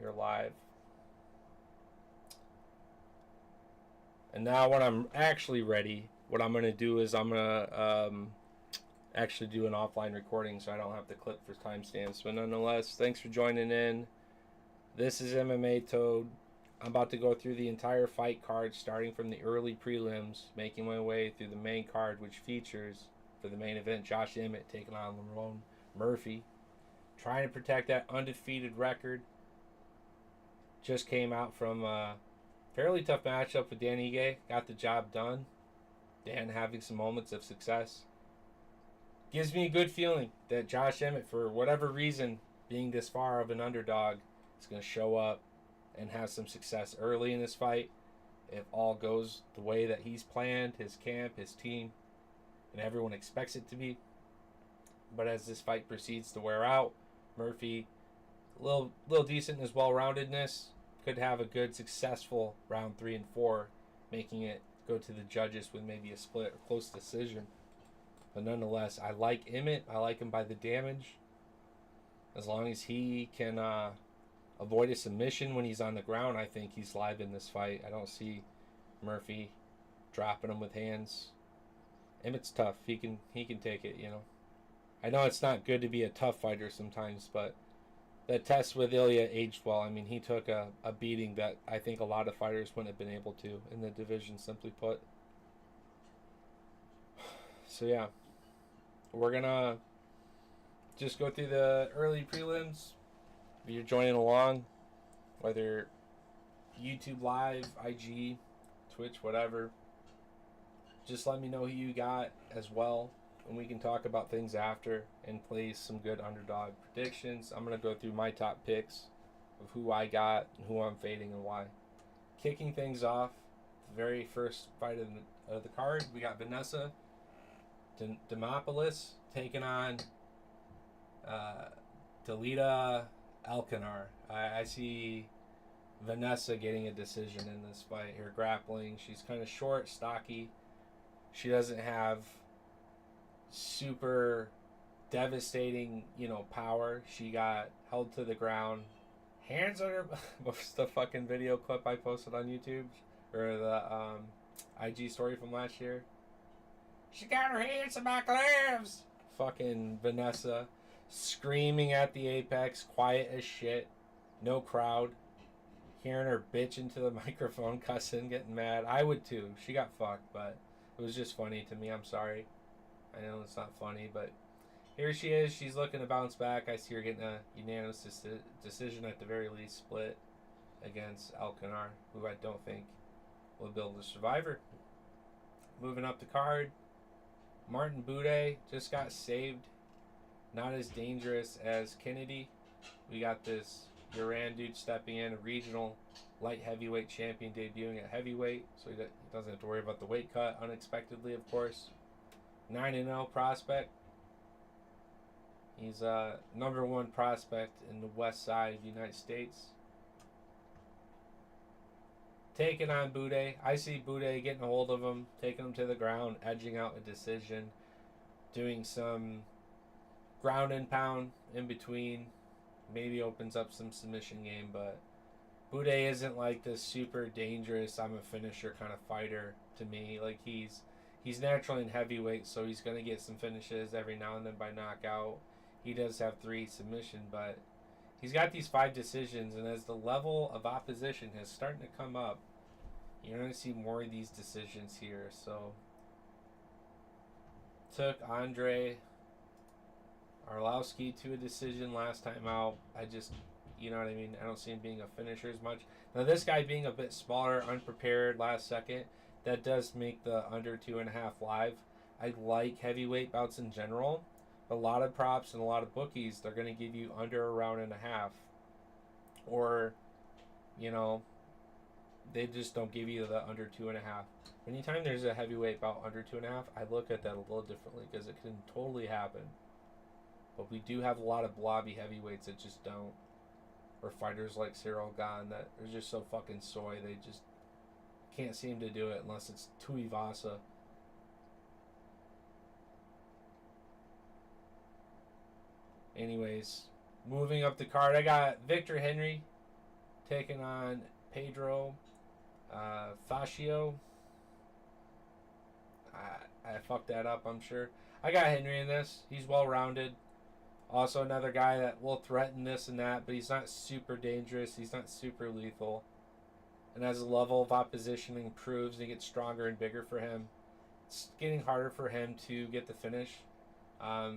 You're live. And now when I'm actually ready, what I'm going to do is I'm going to actually do an offline recording so I don't have to clip for timestamps. But nonetheless, thanks for joining in. This is MMA Toad. I'm about to go through the entire fight card starting from the early prelims, making my way through the main card, which features, for the main event, Josh Emmett taking on Lerone Murphy. Trying to protect that undefeated record. Just came out from a fairly tough matchup with Dan Ige. Got the job done. Dan having some moments of success. Gives me a good feeling that Josh Emmett, for whatever reason, being this far of an underdog, is going to show up and have some success early in this fight. If all goes the way that he's planned, his camp, his team, and everyone expects it to be. But as this fight proceeds to wear out, Murphy, a little decent in his well-roundedness, could have a good, successful round 3 and 4, making it go to the judges with maybe a split or close decision. But nonetheless, I like Emmett. I like him by the damage. As long as he can avoid a submission when he's on the ground, I think he's live in this fight. I don't see Murphy dropping him with hands. Emmett's tough. He can take it, you know. I know it's not good to be a tough fighter sometimes, but the test with Ilya aged well. I mean, he took a beating that I think a lot of fighters wouldn't have been able to in the division, simply put. So, yeah. We're going to just go through the early prelims. If you're joining along, whether YouTube Live, IG, Twitch, whatever, just let me know who you got as well, and we can talk about things after and play some good underdog predictions. I'm going to go through my top picks of who I got and who I'm fading and why. Kicking things off, the very first fight of the card, we got Vanessa Demopoulos taking on Dalita Alcanar. I see Vanessa getting a decision in this fight here. Grappling, she's kind of short, stocky. She doesn't have super devastating, power. She got held to the ground, hands on her. What's the fucking video clip I posted on YouTube or the IG story from last year? She got her hands on my gloves. Fucking Vanessa screaming at the apex, quiet as shit, no crowd. Hearing her bitch into the microphone, cussing, getting mad. I would too. She got fucked, but it was just funny to me. I'm sorry. I know it's not funny, but here she is. She's looking to bounce back. I see her getting a unanimous decision, at the very least, split against Alcanar, who I don't think will build a survivor. Moving up the card, Martin Buday just got saved. Not as dangerous as Kennedy. We got this Iran dude stepping in, a regional light heavyweight champion debuting at heavyweight, so he doesn't have to worry about the weight cut unexpectedly, of course. 9-0 prospect. He's a number 1 prospect in the west side of the United States. Taking on Buday. I see Buday getting a hold of him, taking him to the ground, edging out a decision, doing some ground and pound in between. Maybe opens up some submission game, but Buday isn't like this super dangerous, I'm a finisher kind of fighter to me. Like he's naturally in heavyweight, so he's going to get some finishes every now and then by knockout. He does have 3 submission, but he's got these 5 decisions, and as the level of opposition is starting to come up, you're going to see more of these decisions here. So took Andre Arlovski to a decision last time out. I just, you know what I mean? I don't see him being a finisher as much. Now this guy being a bit smaller, unprepared last second, that does make the under 2.5 live. I like heavyweight bouts in general. A lot of props and a lot of bookies, they're going to give you under a round and a half. Or, they just don't give you the under 2.5. Anytime there's a heavyweight bout under 2.5, I look at that a little differently because it can totally happen. But we do have a lot of blobby heavyweights that just don't. Or fighters like Cyril Gane that are just so fucking soy, they just can't seem to do it unless it's Tuivasa. Anyways, moving up the card, I got Victor Henry taking on Pedro Fascio. I fucked that up, I'm sure. I got Henry in this. He's well-rounded. Also another guy that will threaten this and that, but he's not super dangerous. He's not super lethal. And as the level of opposition improves and he gets stronger and bigger for him, it's getting harder for him to get the finish. I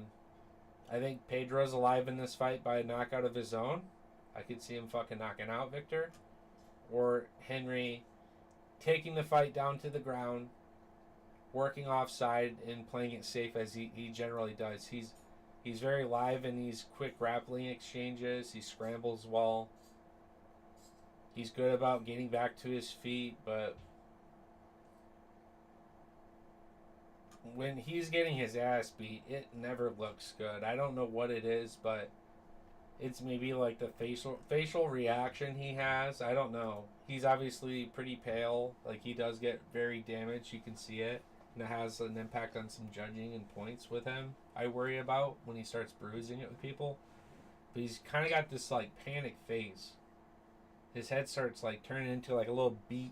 think Pedro's alive in this fight by a knockout of his own. I could see him fucking knocking out Victor. Or Henry taking the fight down to the ground, working offside and playing it safe as he generally does. He's very live in these quick grappling exchanges. He scrambles well. He's good about getting back to his feet, but when he's getting his ass beat, it never looks good. I don't know what it is, but it's maybe like the facial reaction he has. I don't know. He's obviously pretty pale. Like, he does get very damaged. You can see it. And it has an impact on some judging and points with him. I worry about when he starts bruising it with people. But he's kind of got this, like, panic phase. His head starts, like, turning into, like, a little beat.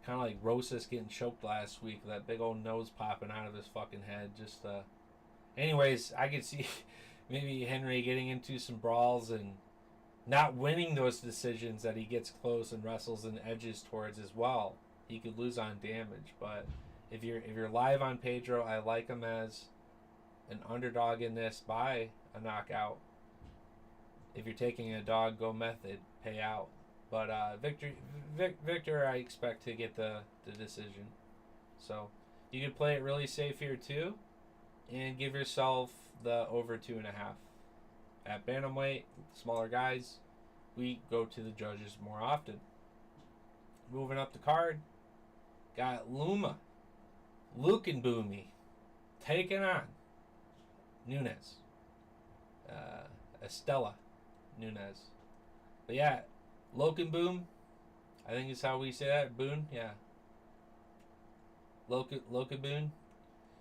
Kind of like Rosas getting choked last week. That big old nose popping out of his fucking head. Just, anyways, I could see maybe Henry getting into some brawls and not winning those decisions that he gets close and wrestles and edges towards as well. He could lose on damage, but if you're live on Pedro, I like him as an underdog in this by a knockout. If you're taking a dog, go method, pay out. But Victor, I expect to get the decision. So you could play it really safe here too, and give yourself the over 2.5. At bantamweight, smaller guys, we go to the judges more often. Moving up the card, got Lukenboomy, taking on Nunes. Estella Nunes. But yeah, Lokenboom, I think is how we say that. Boone, yeah. Lokenboon.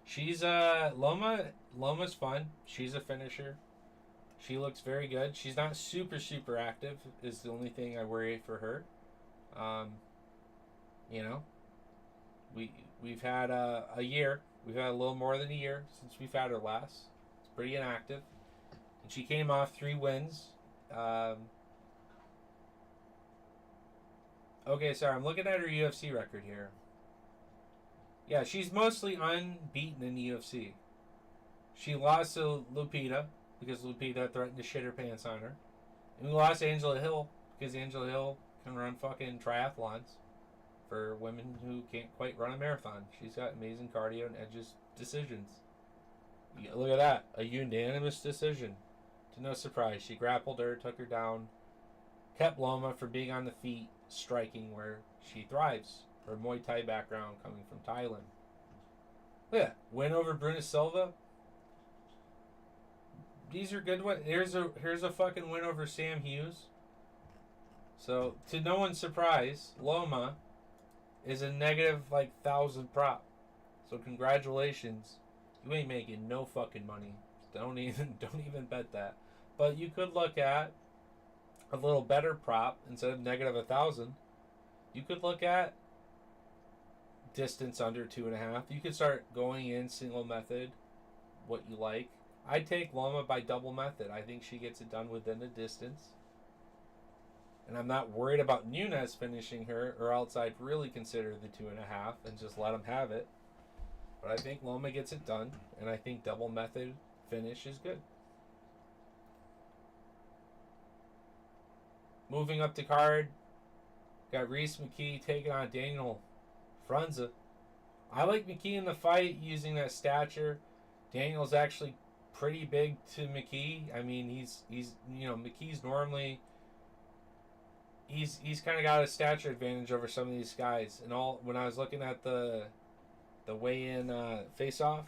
She's Loma's fun. She's a finisher. She looks very good. She's not super active is the only thing I worry for her. You know, we've had a year. We've had a little more than a year since we've had her last. It's pretty inactive. And she came off 3 wins. Okay, sorry, I'm looking at her UFC record here. Yeah, she's mostly unbeaten in the UFC. She lost to Lupita because Lupita threatened to shit her pants on her. And we lost to Angela Hill because Angela Hill can run fucking triathlons for women who can't quite run a marathon. She's got amazing cardio and edges decisions. Look at that. A unanimous decision. To no surprise. She grappled her, took her down, kept Loma from being on the feet, striking where she thrives. Her Muay Thai background coming from Thailand. Look at that. Win over Bruna Silva. These are good ones. Here's a fucking win over Sam Hughes. So, to no one's surprise, Loma is a negative, 1,000 prop. So, congratulations. You ain't making no fucking money. Don't even bet that. But you could look at a little better prop instead of negative 1,000. You could look at distance under 2.5. You could start going in single method, what you like. I take Loma by double method. I think she gets it done within the distance. And I'm not worried about Nunes finishing her, or else I'd really consider the 2.5 and just let him have it. But I think Loma gets it done, and I think double method finish is good. Moving up the card, got Reese McKee taking on Daniel Frunze. I like McKee in the fight using that stature. Daniel's actually pretty big to McKee. I mean, he's McKee's normally he's kind of got a stature advantage over some of these guys. And when I was looking at the weigh-in face-off,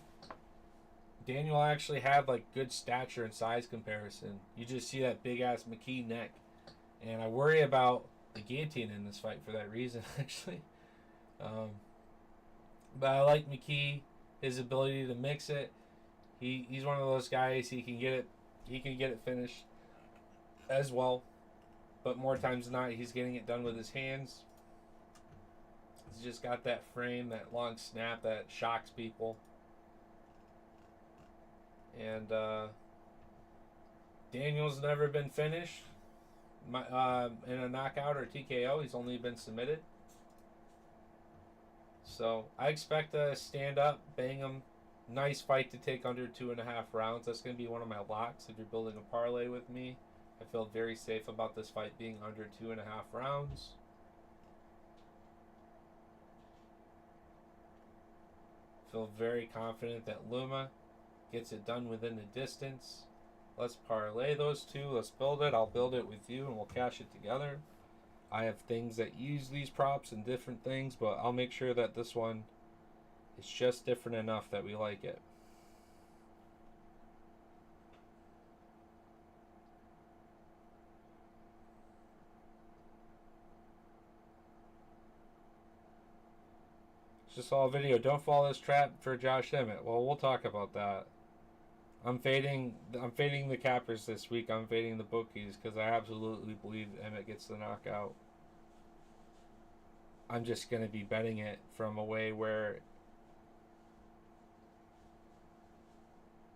Daniel actually had good stature and size comparison. You just see that big ass McKee neck, and I worry about the guillotine in this fight for that reason actually. But I like McKee, his ability to mix it. He's one of those guys. He can get it finished as well. but more times than not, he's getting it done with his hands. He's just got that frame, that long snap that shocks people. And Daniel's never been finished in a knockout or TKO. He's only been submitted. So I expect a stand up, bang him. Nice fight to take under 2.5 rounds. That's going to be one of my locks if you're building a parlay with me. I feel very safe about this fight being under 2.5 rounds. Feel very confident that Luma gets it done within the distance. Let's parlay those two. Let's build it. I'll build it with you and we'll cash it together. I have things that use these props and different things, but I'll make sure that this one is just different enough that we like it. It's just all video. Don't fall this trap for Josh Emmett. Well, we'll talk about that. I'm fading the cappers this week. I'm fading the bookies because I absolutely believe Emmett gets the knockout. I'm just going to be betting it from a way where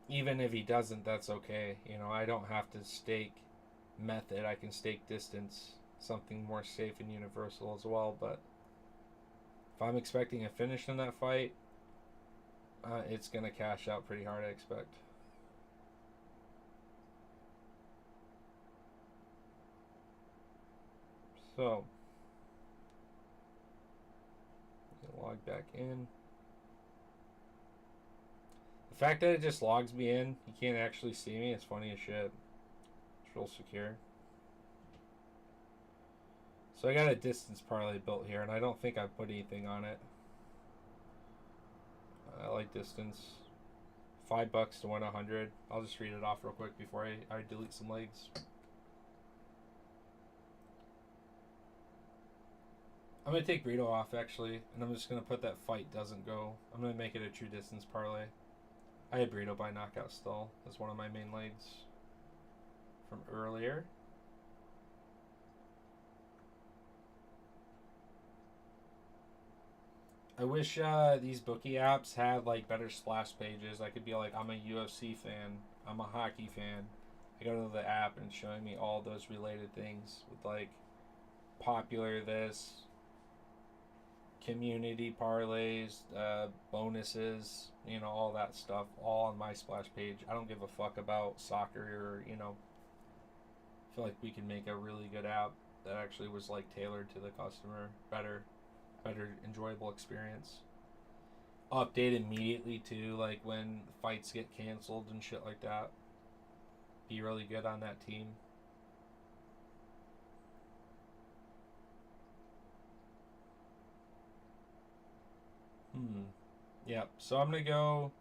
even if he doesn't, that's okay. You know, I don't have to stake method. I can stake distance, something more safe and universal as well. But if I'm expecting a finish in that fight, it's going to cash out pretty hard, I expect. So, log back in. The fact that it just logs me in, you can't actually see me, it's funny as shit. It's real secure. So I got a distance parlay built here, and I don't think I put anything on it. I like distance. $5 to win 100. I'll just read it off real quick before I delete some legs. I'm going to take Brito off, actually, and I'm just going to put that fight doesn't go. I'm going to make it a true distance parlay. I had Brito by knockout still as one of my main legs from earlier. I wish these bookie apps had like better splash pages. I could be like, I'm a UFC fan, I'm a hockey fan. I go to the app and it's showing me all those related things with like popular this, community parlays, bonuses, you know, all that stuff, all on my splash page. I don't give a fuck about soccer or, you know. I feel like we can make a really good app that actually was like tailored to the customer, better enjoyable experience. Update immediately too, like when fights get canceled and shit like that. Be really good on that team. Yep, so I'm gonna go.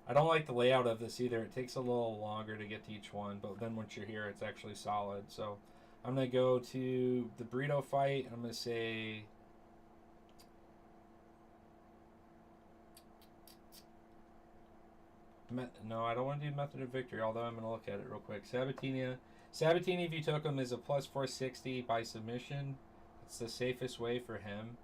I don't like the layout of this either. It takes a little longer to get to each one, but then once you're here, it's actually solid. So I'm gonna go to the burrito fight. I'm gonna say no, I don't want to do method of victory, although I'm going to look at it real quick. Sabatini, if you took him, is a plus 460 by submission. It's the safest way for him.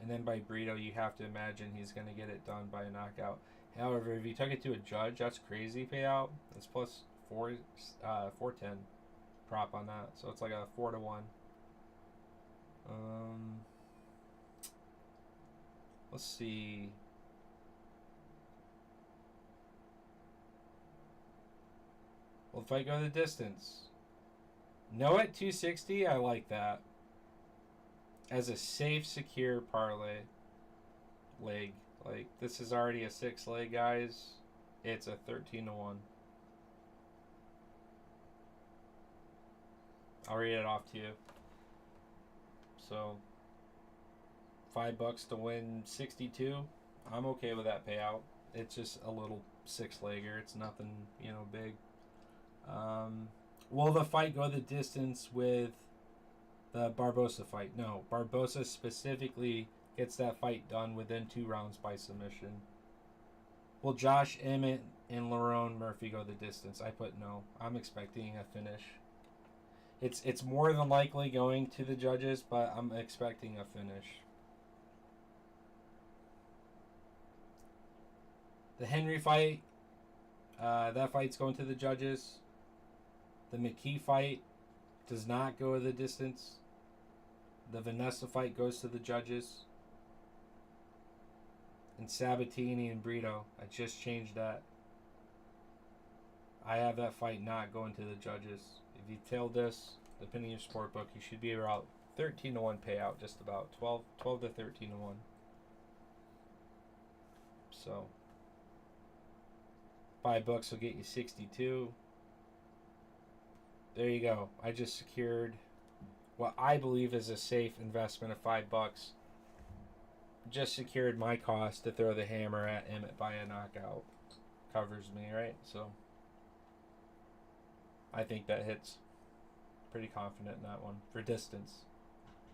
And then by Brito, you have to imagine he's going to get it done by a knockout. However, if you took it to a judge, that's crazy payout. It's plus 410 prop on that. So it's like a 4 to 1. Let's see. Well, if I go the distance, no at 260, I like that. As a safe, secure parlay leg. Like, this is already a 6 leg, guys. It's a 13 to 1. I'll read it off to you. So, $5 to win 62. I'm okay with that payout. It's just a little 6 legger. It's nothing, you know, big. Will the fight go the distance with the Barbosa fight? No. Barbosa specifically gets that fight done within 2 rounds by submission. Will Josh Emmett and Lerone Murphy go the distance? I put no. I'm expecting a finish. It's more than likely going to the judges, but I'm expecting a finish. The Henry fight, that fight's going to the judges. The McKee fight does not go the distance. The Vanessa fight goes to the judges. And Sabatini and Brito, I just changed that. I have that fight not going to the judges. If you tail this, depending on your sport book, you should be around 13-1 payout, just about 12 to 13-1. So $5 will get you 62. There you go. I just secured what I believe is a safe investment of $5. Just secured my cost to throw the hammer at Emmett by a knockout. Covers me, right? So I think that hits. Pretty confident in that one for distance.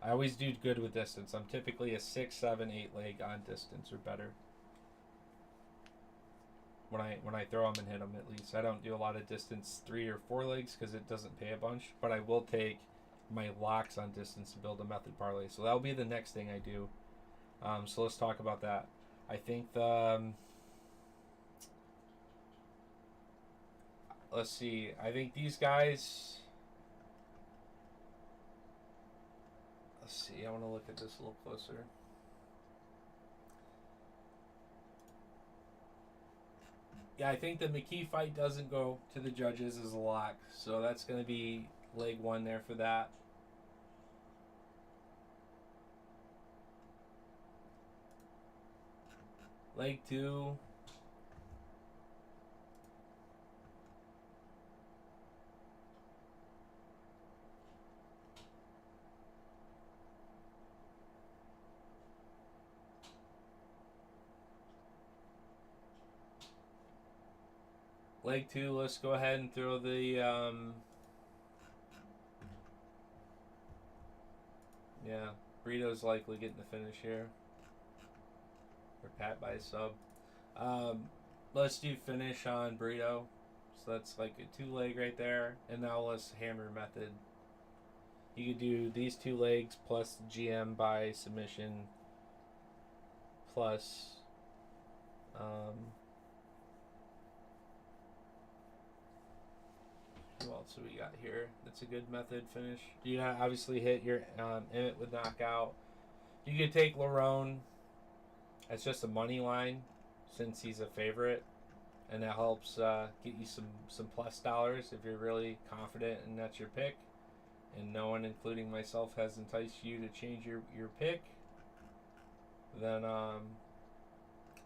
I always do good with distance. I'm typically a 6, 7, 8 leg on distance or better. When I throw them and hit them, at least I don't do a lot of distance 3 or 4 legs because it doesn't pay a bunch. But I will take my locks on distance to build a method parlay. So that'll be the next thing I do. So let's talk about that. I think the let's see. I think these guys. Let's see. I want to look at this a little closer. Yeah, I think the McKee fight doesn't go to the judges as a lock. So that's going to be leg 1 there for that. Leg 2. Leg 2, let's go ahead and throw the yeah, Brito's likely getting the finish here. Or Pat by sub. Let's do finish on Brito. So that's like a 2 leg right there. And now let's hammer method. You could do these 2 legs plus GM by submission plus what else do we got here? That's a good method finish. You obviously hit your Emmett with knockout. You could take Lerone as just a money line since he's a favorite, and that helps get you some plus dollars if you're really confident and that's your pick. And no one, including myself, has enticed you to change your pick. Then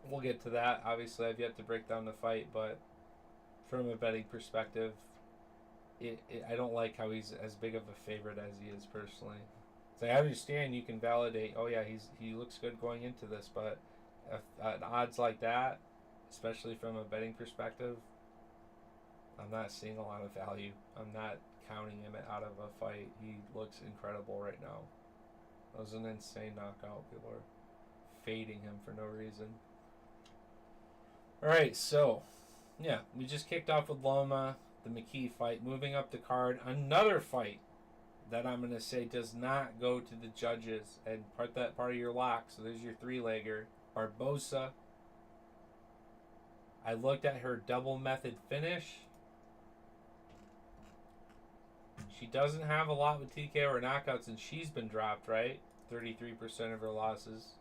we'll get to that. Obviously, I've yet to break down the fight, but from a betting perspective, I don't like how he's as big of a favorite as he is personally. So I understand you can validate. Oh yeah, he looks good going into this, but at odds like that, especially from a betting perspective, I'm not seeing a lot of value. I'm not counting him out of a fight. He looks incredible right now. That was an insane knockout. People are fading him for no reason. All right, so yeah, we just kicked off with Loma. The McKee fight. Moving up the card, another fight that I'm going to say does not go to the judges and part of your lock. So there's your 3-legger. Barbosa. I looked at her double method finish. She doesn't have a lot with TKO or knockouts, and she's been dropped, right? 33% of her losses.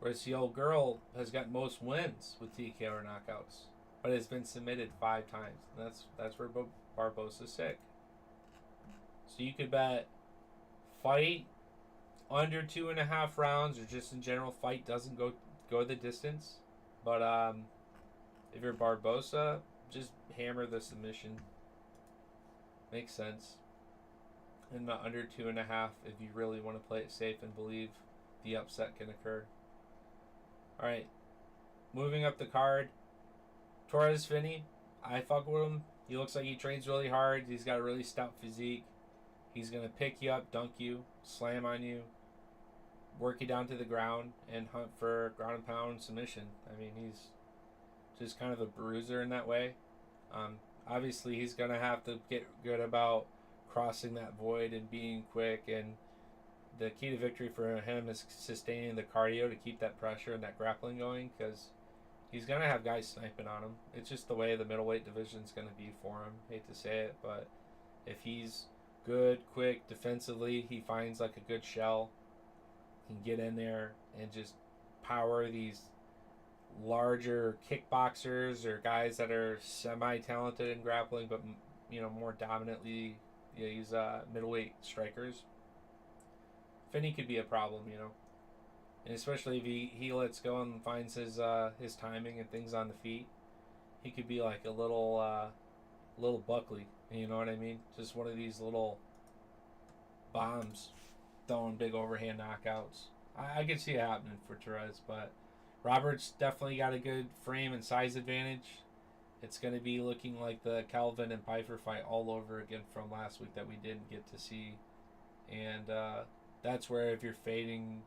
Whereas the old girl has got most wins with TKO or knockouts, but has been submitted 5 times. And that's where Barbosa's sick. So you could bet fight under 2.5 rounds, or just in general fight doesn't go the distance. But if you're Barbosa, just hammer the submission. Makes sense. And under 2.5 if you really want to play it safe and believe the upset can occur. All right, moving up the card. Torres Finney, I fuck with him. He looks like he trains really hard. He's got a really stout physique. He's going to pick you up, dunk you, slam on you, work you down to the ground, and hunt for ground and pound submission. I mean, he's just kind of a bruiser in that way. obviously he's going to have to get good about crossing that void and being quick. And the key to victory for him is sustaining the cardio to keep that pressure and that grappling going, because he's going to have guys sniping on him. It's just the way the middleweight division is going to be for him. Hate to say it, but if he's good, quick, defensively, he finds like a good shell, can get in there and just power these larger kickboxers or guys that are semi-talented in grappling, but more dominantly use middleweight strikers. Finney could be a problem, and especially if he lets go and finds his timing and things on the feet, he could be like a little Buckley. You know what I mean? Just one of these little bombs throwing big overhand knockouts. I could see it happening for Therese, but Robert's definitely got a good frame and size advantage. It's going to be looking like the Calvin and Pfeiffer fight all over again from last week that we didn't get to see. And that's where if you're fading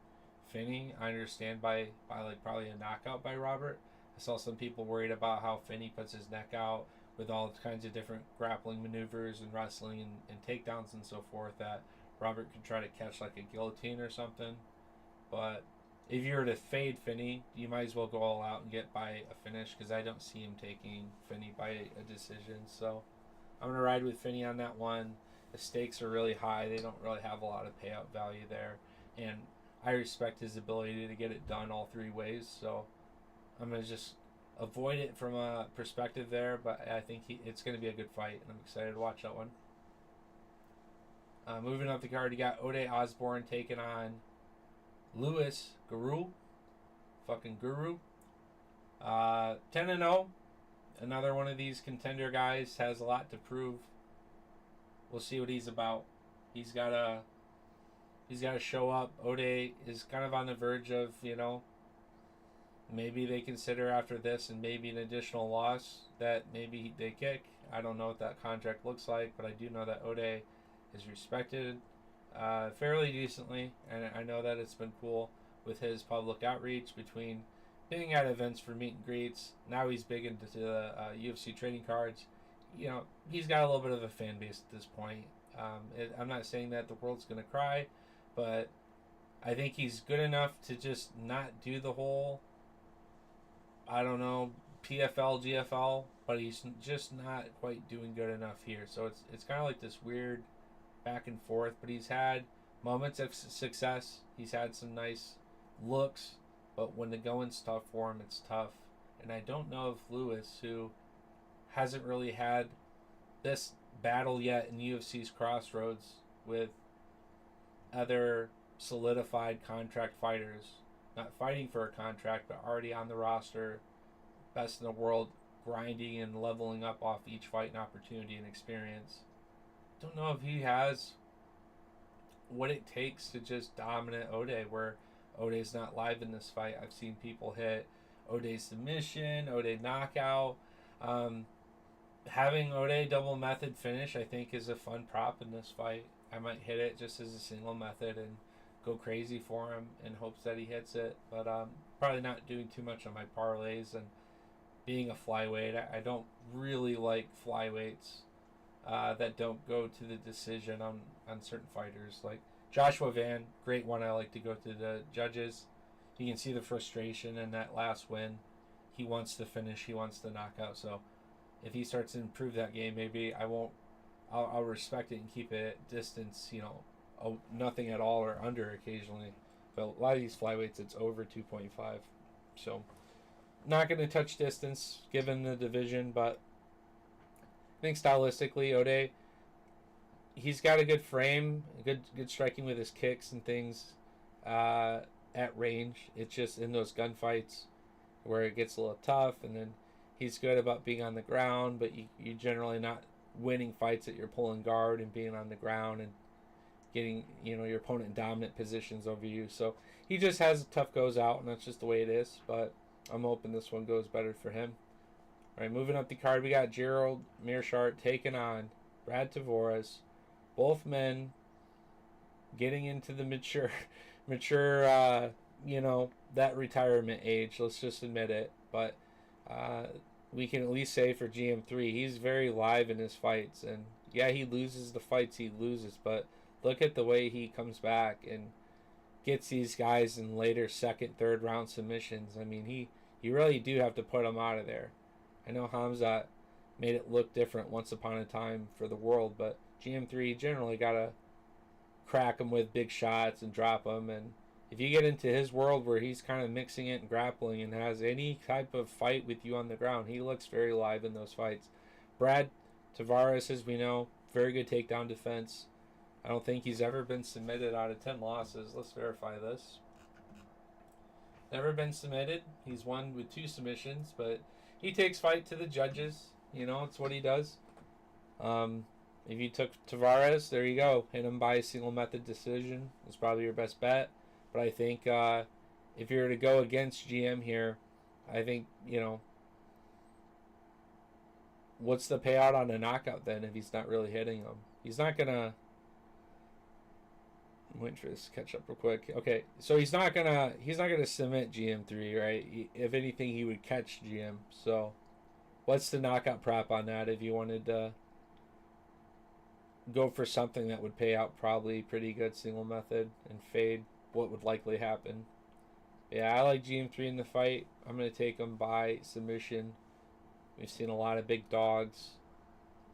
Finney, I understand by like probably a knockout by Robert. I saw some people worried about how Finney puts his neck out with all kinds of different grappling maneuvers and wrestling and takedowns and so forth, that Robert could try to catch like a guillotine or something. But if you were to fade Finney, you might as well go all out and get by a finish, because I don't see him taking Finney by a decision. So I'm going to ride with Finney on that one. The stakes are really high. They don't really have a lot of payout value there. And I respect his ability to get it done all three ways. So I'm going to just avoid it from a perspective there. But I think it's going to be a good fight, and I'm excited to watch that one. Moving up the card, you got Ode Osborne taking on Lewis Guru. Fucking Guru. 10-0. Another one of these contender guys, has a lot to prove. We'll see what he's about. He's got to show up. Ode is kind of on the verge of, maybe they consider after this and maybe an additional loss that maybe they kick. I don't know what that contract looks like, but I do know that Ode is respected fairly decently, and I know that it's been cool with his public outreach between being at events for meet and greets. Now he's big into the UFC Trading Cards. He's got a little bit of a fan base at this point. I'm not saying that the world's going to cry, but I think he's good enough to just not do the whole, I don't know, PFL, GFL, but he's just not quite doing good enough here. So it's kind of like this weird back and forth, but he's had moments of success. He's had some nice looks, but when the going's tough for him, it's tough. And I don't know if Lewis, who hasn't really had this battle yet in UFC's crossroads with other solidified contract fighters, not fighting for a contract, but already on the roster, best in the world, grinding and leveling up off each fight and opportunity and experience. Don't know if he has what it takes to just dominate Ode, where Ode's not live in this fight. I've seen people hit Ode's submission, Ode knockout. Having Ode double method finish, I think, is a fun prop in this fight. I might hit it just as a single method and go crazy for him in hopes that he hits it. But probably not doing too much on my parlays. And being a flyweight, I don't really like flyweights that don't go to the decision on certain fighters. Like Joshua Van, great one. I like to go to the judges. You can see the frustration in that last win. He wants to finish. He wants to knock out. So if he starts to improve that game, maybe I'll respect it and keep it at distance, nothing at all or under occasionally. But a lot of these flyweights, it's over 2.5. So not going to touch distance given the division, but I think stylistically, Ode, he's got a good frame, good striking with his kicks and things at range. It's just in those gunfights where it gets a little tough, and then he's good about being on the ground, but you're generally not winning fights that you're pulling guard and being on the ground and getting your opponent in dominant positions over you. So he just has tough goes out, and that's just the way it is. But I'm hoping this one goes better for him. All right, moving up the card, we got Gerald Meerschaert taking on Brad Tavares. Both men getting into the mature, that retirement age. Let's just admit it. But we can at least say for GM3, he's very live in his fights. And yeah, he loses the fights he loses, but look at the way he comes back and gets these guys in later second, third round submissions. I mean, you really do have to put him out of there. I know Hamzat made it look different once upon a time for the world, but GM3 generally got to crack him with big shots and drop him. And if you get into his world where he's kind of mixing it and grappling and has any type of fight with you on the ground, he looks very live in those fights. Brad Tavares, as we know, very good takedown defense. I don't think he's ever been submitted out of 10 losses. Let's verify this. Never been submitted. He's won with 2 submissions, but he takes fight to the judges. You know, it's what he does. If you took Tavares, there you go. Hit him by a single method decision. It's probably your best bet. But I think if you were to go against GM here, I think, you know, what's the payout on a knockout then if he's not really hitting him? He's not going to... I'm waiting for this to catch up real quick. Okay, so he's not gonna submit GM3, right? If anything, he would catch GM. So, what's the knockout prop on that? If you wanted to go for something that would pay out probably pretty good single method and fade, what would likely happen? Yeah, I like GM3 in the fight. I'm gonna take him by submission. We've seen a lot of big dogs,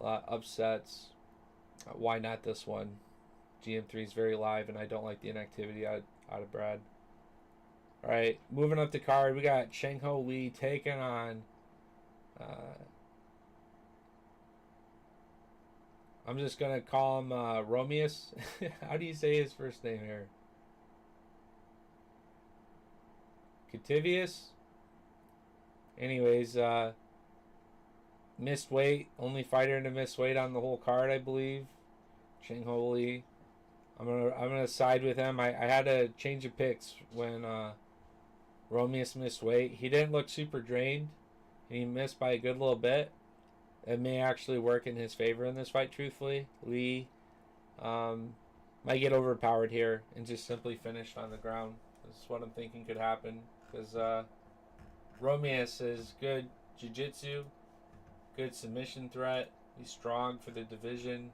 a lot of upsets. Why not this one? GM3 is very live, and I don't like the inactivity out of Brad. All right, moving up the card, we got Cheng Ho Lee taking on... I'm just going to call him Romeus. How do you say his first name here? Cativius? Anyways, missed weight. Only fighter to miss weight on the whole card, I believe. Cheng Ho Lee. I'm gonna side with him. I had to change of picks when Romeus missed weight. He didn't look super drained, and he missed by a good little bit. It may actually work in his favor in this fight, truthfully. Lee might get overpowered here and just simply finished on the ground. This is what I'm thinking could happen, because Romeus is good jiu-jitsu, good submission threat. He's strong for the division.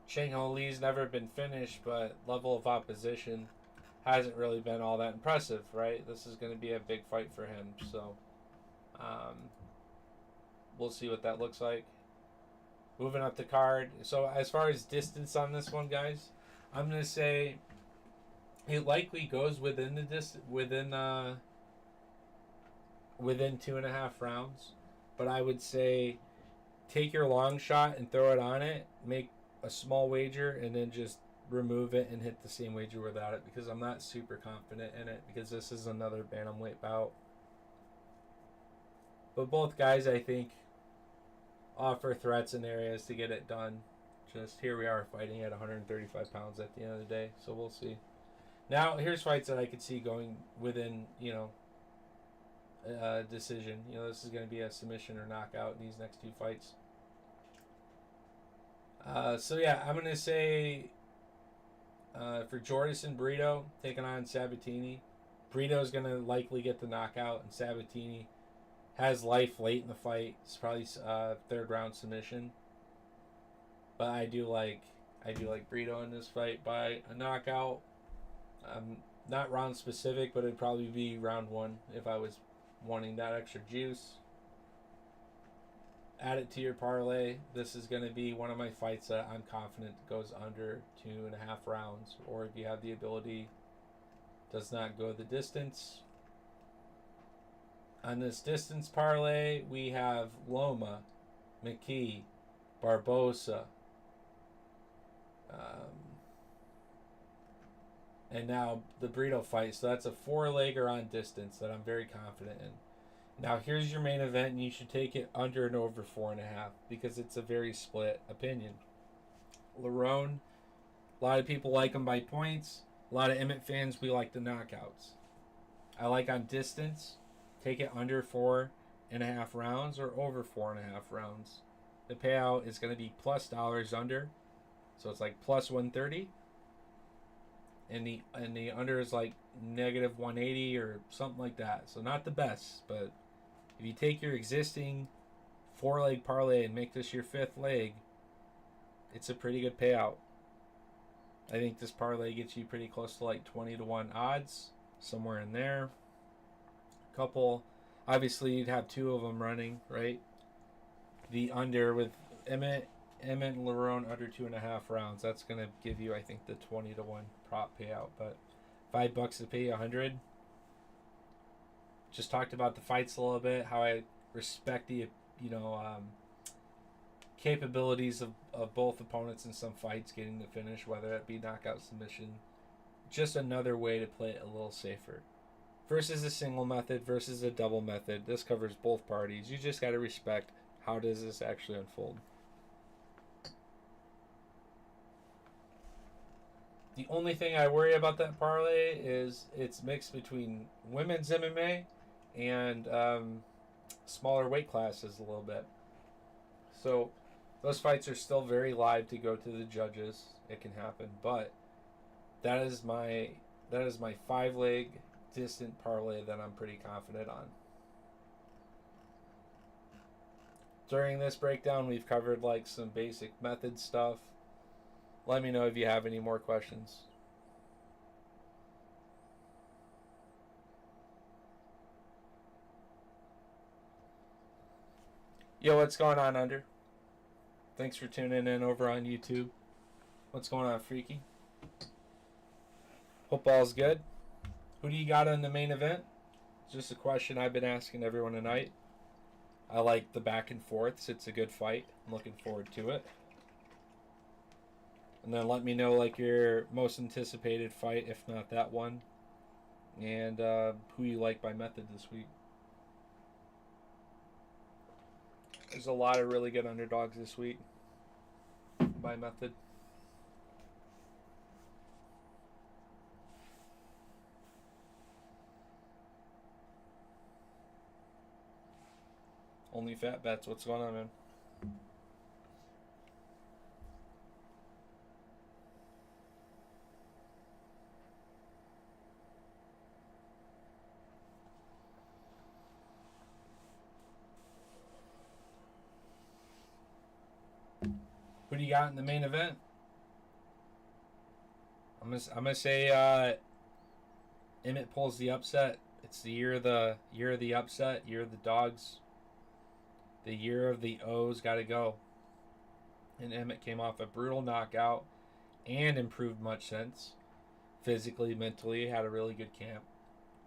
Cheng Ho Lee's never been finished, but level of opposition hasn't really been all that impressive, right? This is going to be a big fight for him, so we'll see what that looks like. Moving up the card. So as far as distance on this one, guys, I'm going to say it likely goes within the within 2.5 rounds, but I would say take your long shot and throw it on it, make a small wager, and then just remove it and hit the same wager without it, because I'm not super confident in it, because this is another bantamweight bout. But both guys, I think, offer threats in areas to get it done. Just here we are fighting at 135 pounds at the end of the day, so we'll see. Now, here's fights that I could see going within, decision. This is going to be a submission or knockout in these next 2 fights. So yeah, I'm gonna say for Jordison, Brito taking on Sabatini. Brito's gonna likely get the knockout, and Sabatini has life late in the fight. It's probably 3rd round submission. But I do like Brito in this fight by a knockout. Not round specific, but it'd probably be round 1 if I was wanting that extra juice. Add it to your parlay. This is going to be one of my fights that I'm confident goes under 2.5 rounds, or if you have the ability, does not go the distance. On this distance parlay, we have Loma, McKee, Barbosa, and now the Brito fight. So that's a 4-legger on distance that I'm very confident in. Now here's your main event, and you should take it under and over 4.5, because it's a very split opinion. Lerone, a lot of people like him by points. A lot of Emmett fans, we like the knockouts. I like on distance, take it under 4.5 rounds or over 4.5 rounds. The payout is going to be plus dollars under, so it's like plus 130, and the under is like negative 180 or something like that. So not the best, but If you take your existing 4-leg parlay and make this your 5th leg, it's a pretty good payout. I think this parlay gets you pretty close to like 20-1 odds, somewhere in there. Couple, obviously you'd have 2 of them running, right? The under with Emmett and Lerone under 2.5 rounds. That's gonna give you, I think, the 20-1 prop payout. But $5 to pay 100. Just talked about the fights a little bit. How I respect the capabilities of both opponents in some fights getting the finish, whether that be knockout, submission. Just another way to play it a little safer. Versus a single method versus a double method. This covers both parties. You just got to respect how does this actually unfold. The only thing I worry about that parlay is it's mixed between women's MMA and smaller weight classes a little bit. So those fights are still very live to go to the judges. It can happen, but that is my 5-leg distant parlay that I'm pretty confident on. During this breakdown, we've covered like some basic method stuff. Let me know if you have any more questions. Yo, what's going on, Under? Thanks for tuning in over on YouTube. What's going on, Freaky? Hope all's good. Who do you got in the main event? It's just a question I've been asking everyone tonight. I like the back and forths. It's a good fight. I'm looking forward to it. And then let me know like your most anticipated fight, if not that one. And who you like by method this week. There's a lot of really good underdogs this week by method. Only Fat Bets. What's going on, man? Who do you got in the main event? I'm gonna say Emmett pulls the upset. It's the year of the upset, year of the dogs. The year of the O's got to go. And Emmett came off a brutal knockout and improved much since. Physically, mentally, had a really good camp.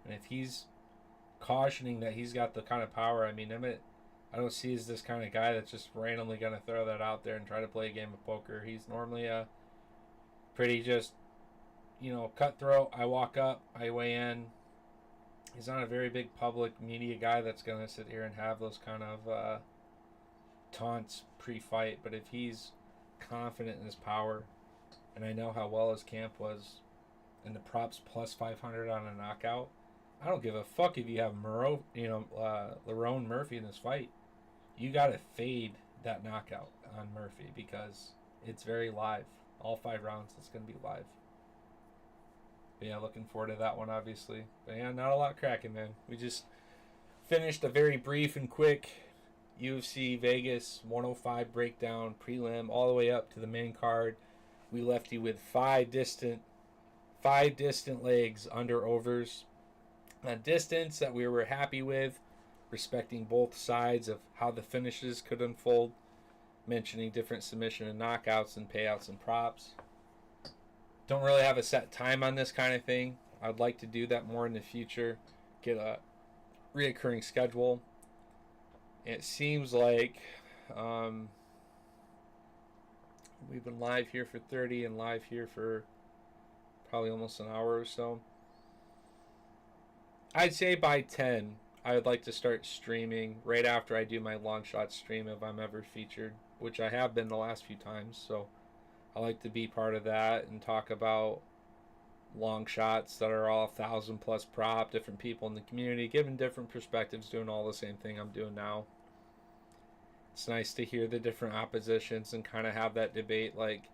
And if he's cautioning that he's got the kind of power, I mean, Emmett, I don't see as this kind of guy that's just randomly going to throw that out there and try to play a game of poker. He's normally a pretty just, cutthroat. I walk up, I weigh in. He's not a very big public media guy that's going to sit here and have those kind of taunts pre-fight. But if he's confident in his power, and I know how well his camp was, and the props plus 500 on a knockout, I don't give a fuck if you have Lerone Murphy in this fight. You got to fade that knockout on Murphy because it's very live. All 5 rounds, it's going to be live. But yeah, looking forward to that one, obviously. But yeah, not a lot cracking, man. We just finished a very brief and quick UFC Vegas 105 breakdown, prelim, all the way up to the main card. We left you with 5 distant legs under overs. A distance that we were happy with, respecting both sides of how the finishes could unfold, mentioning different submission and knockouts and payouts and props. Don't really have a set time on this kind of thing. I'd like to do that more in the future. Get a reoccurring schedule. It seems like we've been live here for 30 and live here for probably almost an hour or so. I'd say by 10, I would like to start streaming right after I do my long shot stream if I'm ever featured, which I have been the last few times. So I like to be part of that and talk about long shots that are all 1,000 plus prop, different people in the community, giving different perspectives, doing all the same thing I'm doing now. It's nice to hear the different oppositions and kind of have that debate, like,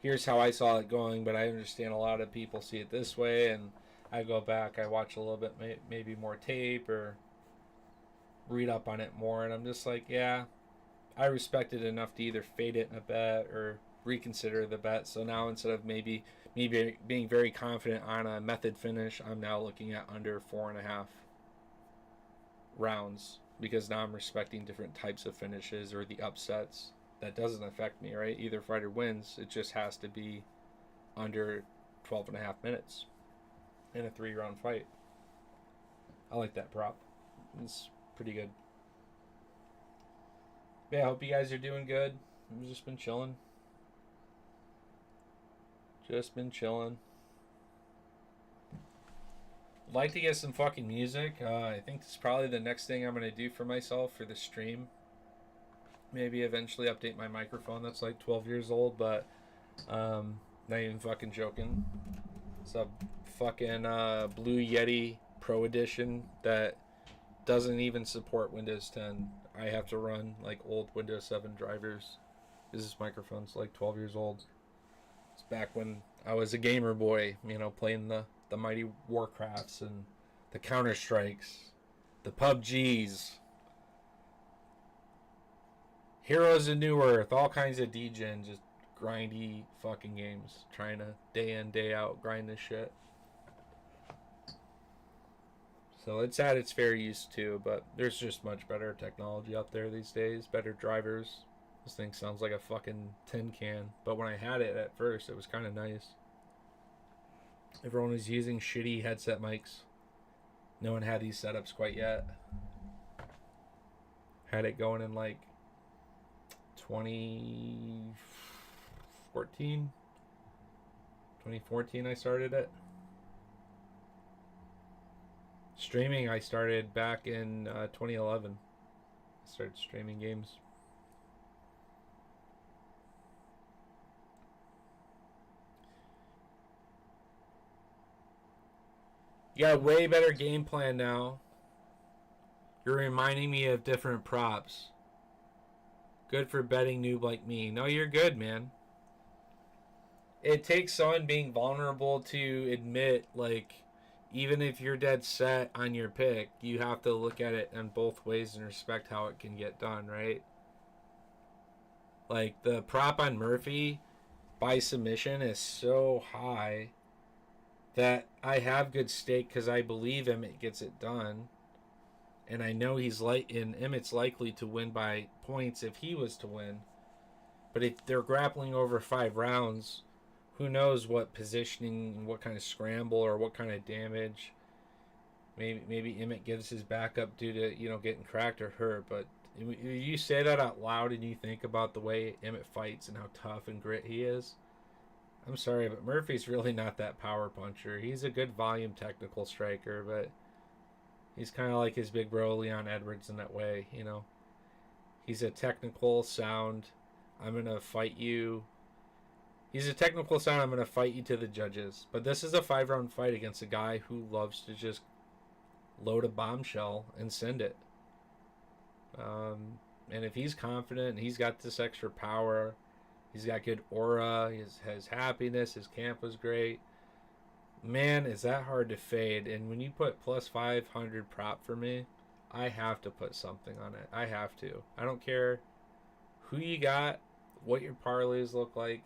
here's how I saw it going, but I understand a lot of people see it this way, and I go back, I watch a little bit, maybe more tape, or read up on it more, and I'm just like, yeah, I respect it enough to either fade it in a bet or reconsider the bet. So now instead of maybe me being very confident on a method finish, I'm now looking at under 4.5 rounds because now I'm respecting different types of finishes or the upsets. That doesn't affect me, right? Either fighter wins. It just has to be under 12.5 minutes in a 3-round fight. I like that prop. It's pretty good. Yeah, I hope you guys are doing good. I've just been chilling. Like to get some fucking music. I think it's probably the next thing I'm gonna do for myself for the stream. Maybe eventually update my microphone that's like 12 years old, but not even fucking joking. It's a fucking Blue Yeti Pro Edition that doesn't even support Windows 10. I have to run like old Windows 7 drivers. This microphone's like 12 years old. It's back when I was a gamer boy, you know, playing the mighty Warcrafts and the Counter Strikes, the PUBGs, Heroes of New Earth, all kinds of degen, just grindy fucking games. Trying to day in, day out grind this shit. So it's at its fair use too, but there's just much better technology out there these days, better drivers. This thing sounds like a fucking tin can, but when I had it at first, it was kind of nice. Everyone was using shitty headset mics. No one had these setups quite yet. Had it going in like 2014 I started it. Streaming I started back in 2011. I started streaming games. You got a way better game plan now. You're reminding me of different props. Good for betting noob like me. No, you're good, man. It takes someone being vulnerable to admit, like, even if you're dead set on your pick, you have to look at it in both ways and respect how it can get done, right? Like, the prop on Murphy by submission is so high that I have good stake because I believe Emmett gets it done. And I know Emmett's likely to win by points if he was to win. But if they're grappling over 5 rounds, who knows what positioning, what kind of scramble, or what kind of damage. Maybe Emmett gives his back up due to, you know, getting cracked or hurt. But you say that out loud and you think about the way Emmett fights and how tough and grit he is. I'm sorry, but Murphy's really not that power puncher. He's a good volume technical striker, but he's kind of like his big bro Leon Edwards in that way, you know. He's a technical sound. I'm going to fight you. He's a technical sound. I'm going to fight you to the judges. But this is a 5-round fight against a guy who loves to just load a bombshell and send it. And if he's confident and he's got this extra power, he's got good aura, he has happiness, his camp was great. Man, is that hard to fade. And when you put plus 500 prop for me, I have to put something on it. I have to. I don't care who you got, what your parlays look like.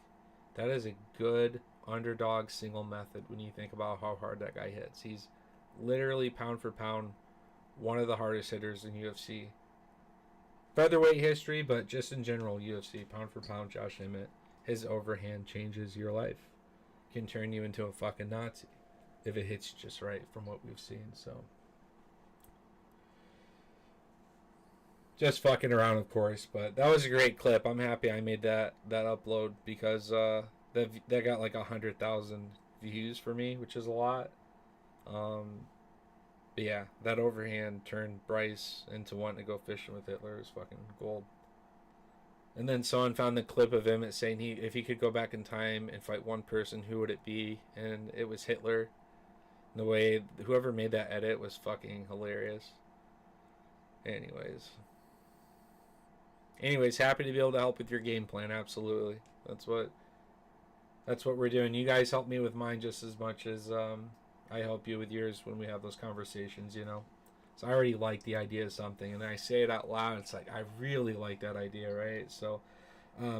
That is a good underdog single method when you think about how hard that guy hits. He's literally pound for pound one of the hardest hitters in UFC. Featherweight history, but just in general UFC, pound for pound, Josh Emmett, his overhand changes your life. Can turn you into a fucking Nazi if it hits you just right from what we've seen. So just fucking around, of course, but that was a great clip. I'm happy I made that upload because that got like 100,000 views for me, which is a lot. But yeah, that overhand turned Bryce into wanting to go fishing with Hitler. It was fucking gold. And then someone found the clip of Emmett saying if he could go back in time and fight one person, who would it be? And it was Hitler. And the way whoever made that edit was fucking hilarious. Anyways, happy to be able to help with your game plan. Absolutely, that's what we're doing. You guys help me with mine just as much as I help you with yours when we have those conversations. You know, So I already like the idea of something, and I say it out loud. It's like I really like that idea, right? So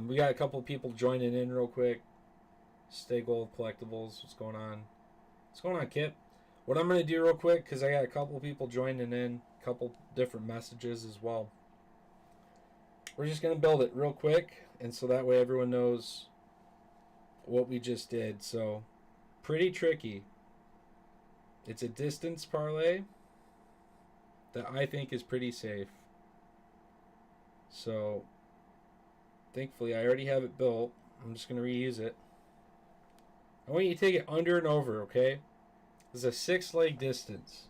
we got a couple people joining in real quick. Stay Gold Collectibles, what's going on? What's going on, Kip? What I'm gonna do real quick, because I got a couple people joining in, a couple different messages as well. We're just gonna build it real quick, and so that way everyone knows what we just did. So pretty tricky. It's a distance parlay that I think is pretty safe. So thankfully I already have it built. I'm just going to reuse it. I want you to take it under and over, okay? This is a 6-leg distance.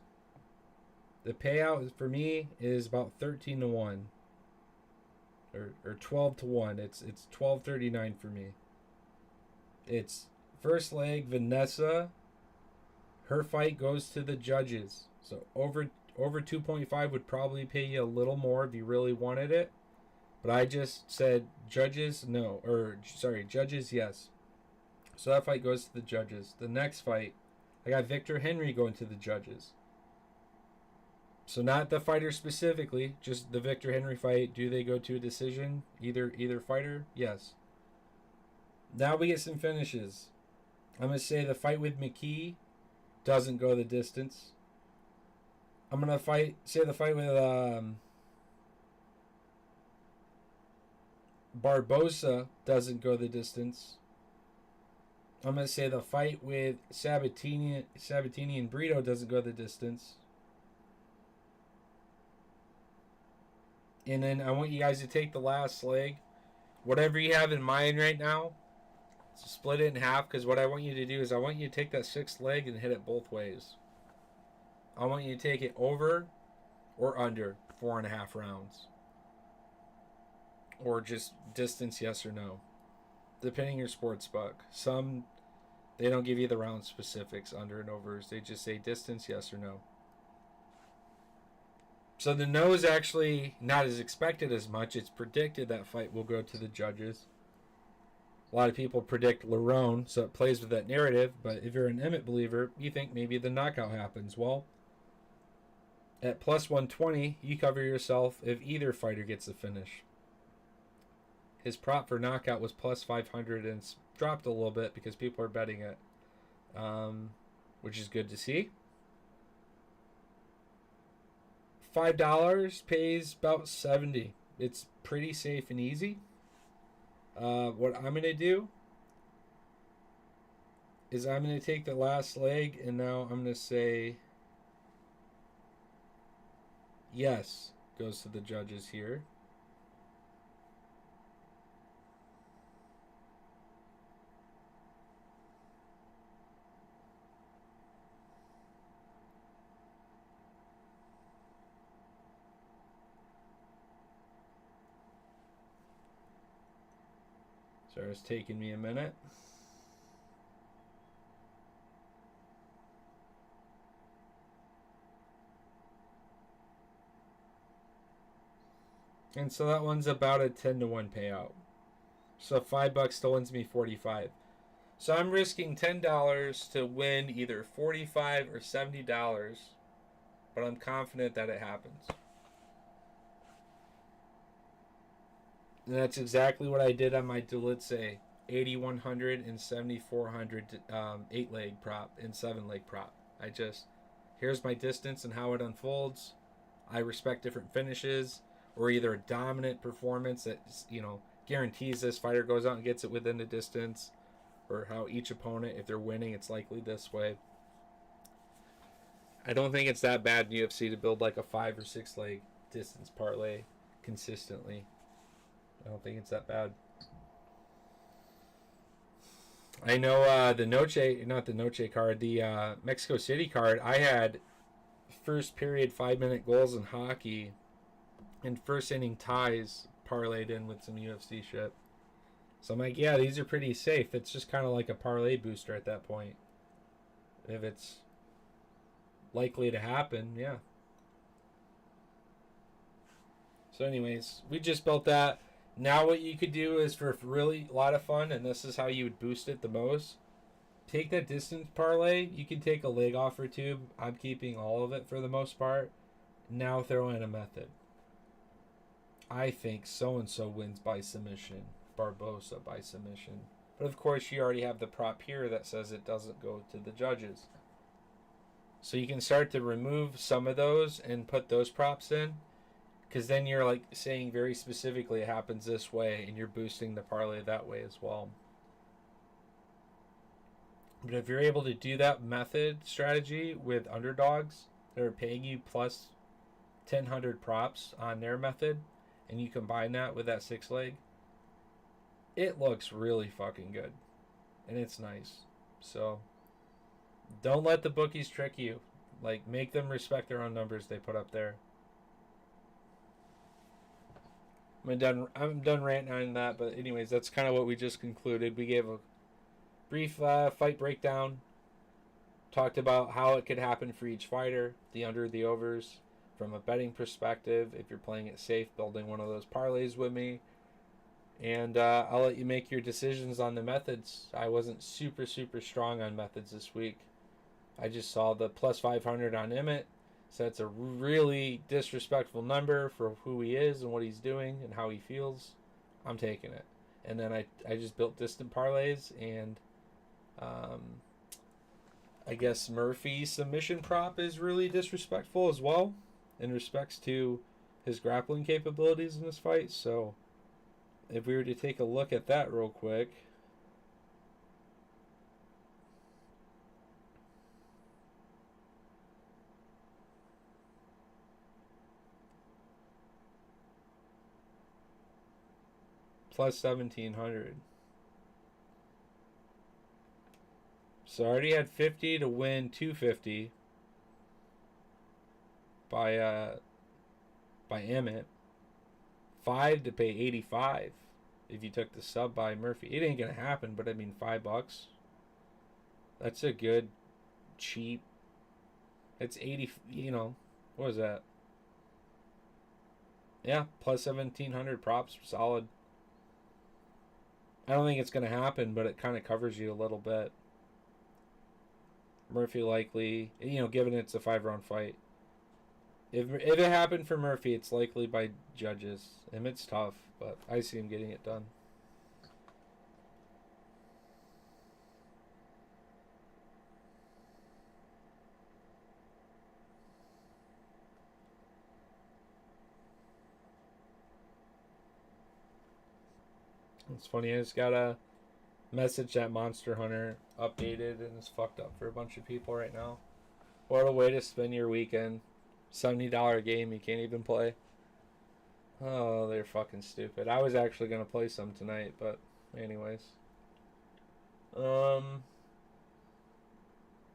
The payout for me is about 13 to 1. Or 12 to 1. It's 12.39 for me. It's first leg, Vanessa. Her fight goes to the judges. So over 2.5 would probably pay you a little more if you really wanted it. But I just said judges no, or sorry, judges yes. So that fight goes to the judges. The next fight, I got Victor Henry going to the judges. So not the fighter specifically, just the Victor Henry fight. Do they go to a decision? Either fighter? Yes. Now we get some finishes. I'm going to say the fight with McKee doesn't go the distance. I'm going to say the fight with Barbosa doesn't go the distance. I'm going to say the fight with Sabatini and Brito doesn't go the distance. And then I want you guys to take the last leg. Whatever you have in mind right now, split it in half, because what I want you to do is I want you to take that 6th leg and hit it both ways. I want you to take it over or under 4.5 rounds. Or just distance, yes or no. Depending on your sports book. Some, they don't give you the round specifics, under and overs. They just say distance, yes or no. So the no is actually not as expected as much. It's predicted that fight will go to the judges. A lot of people predict Lerone, so it plays with that narrative. But if you're an Emmett believer, you think maybe the knockout happens. Well, at plus 120, you cover yourself if either fighter gets the finish. His prop for knockout was plus 500 and it's dropped a little bit because people are betting it, which is good to see. $5 pays about 70. It's pretty safe and easy. What I'm going to do is I'm going to take the last leg, and now I'm going to say yes goes to the judges here. Sorry, it's taking me a minute. And so that one's about a 10 to 1 payout. So $5 still wins me 45. So I'm risking $10 to win either $45 or $70, but I'm confident that it happens. And that's exactly what I did on my Dulitze 8100 and 7400 8-leg prop and 7-leg prop. Here's my distance and how it unfolds. I respect different finishes, or either a dominant performance that guarantees this fighter goes out and gets it within the distance, or how each opponent, if they're winning, it's likely this way. I don't think it's that bad in UFC to build like a 5 or 6 leg distance parlay consistently. I don't think it's that bad. I know not the Noche card, the Mexico City card, I had first period 5-minute goals in hockey and first inning ties parlayed in with some UFC shit. So I'm like, yeah, these are pretty safe. It's just kind of like a parlay booster at that point. If it's likely to happen, yeah. So anyways, we just built that. Now what you could do is, for really a lot of fun, and this is how you would boost it the most, take that distance parlay. You can take a leg off or two. I'm keeping all of it for the most part. Now throw in a method. I think so-and-so wins by submission. Barbosa by submission. But of course, you already have the prop here that says it doesn't go to the judges. So you can start to remove some of those and put those props in. Because then you're like saying very specifically it happens this way, and you're boosting the parlay that way as well. But if you're able to do that method strategy with underdogs that are paying you plus 1,000 props on their method, and you combine that with that 6-leg, it looks really fucking good. And it's nice. So don't let the bookies trick you. Like, make them respect their own numbers they put up there. I'm done ranting on that, but anyways, that's kind of what we just concluded. We gave a brief fight breakdown, talked about how it could happen for each fighter, the under, the overs, from a betting perspective, if you're playing it safe, building one of those parlays with me, and I'll let you make your decisions on the methods. I wasn't super strong on methods this week. I just saw the plus 500 on Emmett. So it's a really disrespectful number for who he is and what he's doing and how he feels. I'm taking it. And then I just built distant parlays, and I guess Murphy's submission prop is really disrespectful as well in respects to his grappling capabilities in this fight. So if we were to take a look at that real quick. Plus 1,700. So I already had 50 to win 250 by Emmett. 5 to pay 85 if you took the sub by Murphy. It ain't gonna happen, but I mean $5. That's a good cheap. It's 80. What is that? Yeah, plus 1,700 props, solid. I don't think it's going to happen, but it kind of covers you a little bit. Murphy likely, given it's a 5-round fight. If it happened for Murphy, it's likely by judges. Emmett's tough, but I see him getting it done. It's funny, I just got a message that Monster Hunter updated and it's fucked up for a bunch of people right now. What a way to spend your weekend. $70 game you can't even play. Oh, they're fucking stupid. I was actually going to play some tonight, but anyways.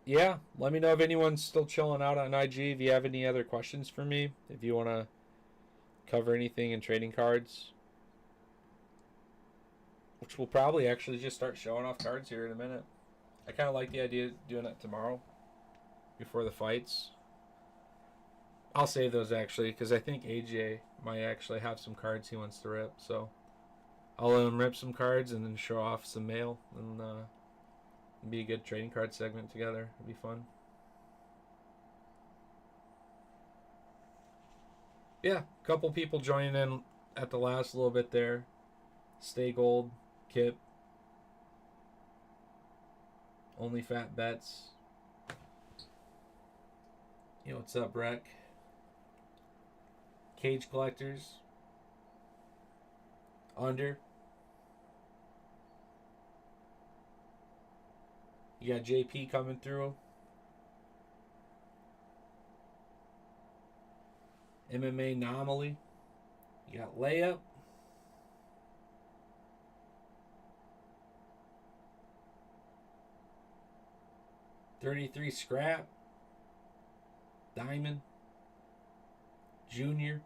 Yeah, let me know if anyone's still chilling out on IG. If you have any other questions for me, if you want to cover anything in trading cards, which will probably actually just start showing off cards here in a minute. I kind of like the idea of doing that tomorrow before the fights. I'll save those actually because I think AJ might actually have some cards he wants to rip. So I'll let him rip some cards and then show off some mail, and be a good trading card segment together. It'd be fun. Yeah, a couple people joining in at the last little bit there. Stay Gold, Kip, Only Fat Bets. Yo, what's up, Breck? Cage Collectors. Under. You got JP coming through. MMA Anomaly. You got Layup. $33 Scrap. Diamond. Junior.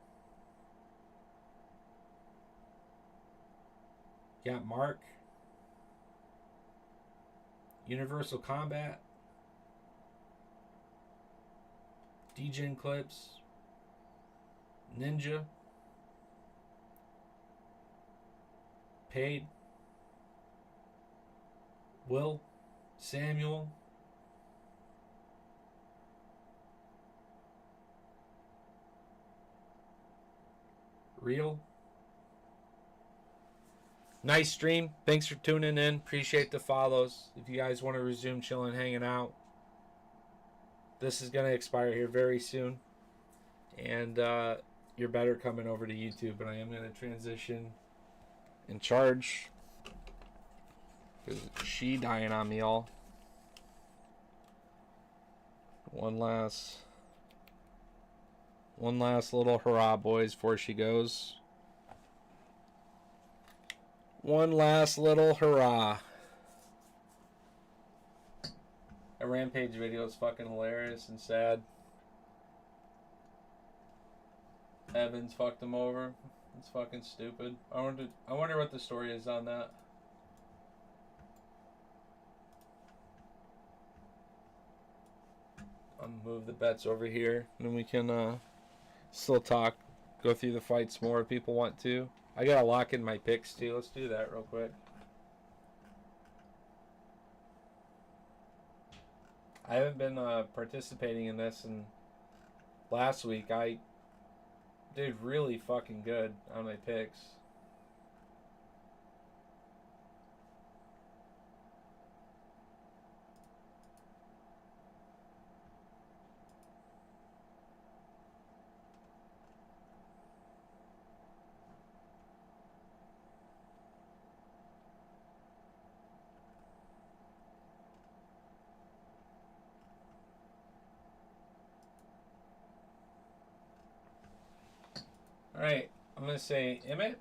You got Mark. Universal Combat. DGen Clips. Ninja. Paid. Will. Samuel. Real. Nice stream. Thanks for tuning in. Appreciate the follows. If you guys want to resume chilling, hanging out, this is going to expire here very soon. And you're better coming over to YouTube. But I am going to transition and charge. Because she dying on me all. One last little hurrah, boys, before she goes. One last little hurrah. A Rampage video is fucking hilarious and sad. Evans fucked him over. It's fucking stupid. I wonder what the story is on that. I'll move the bets over here, and then we can still talk, go through the fights more if people want to. I gotta lock in my picks too. Let's do that real quick. I haven't been participating in this, and last week I did really fucking good on my picks. Alright, I'm going to say Emmett.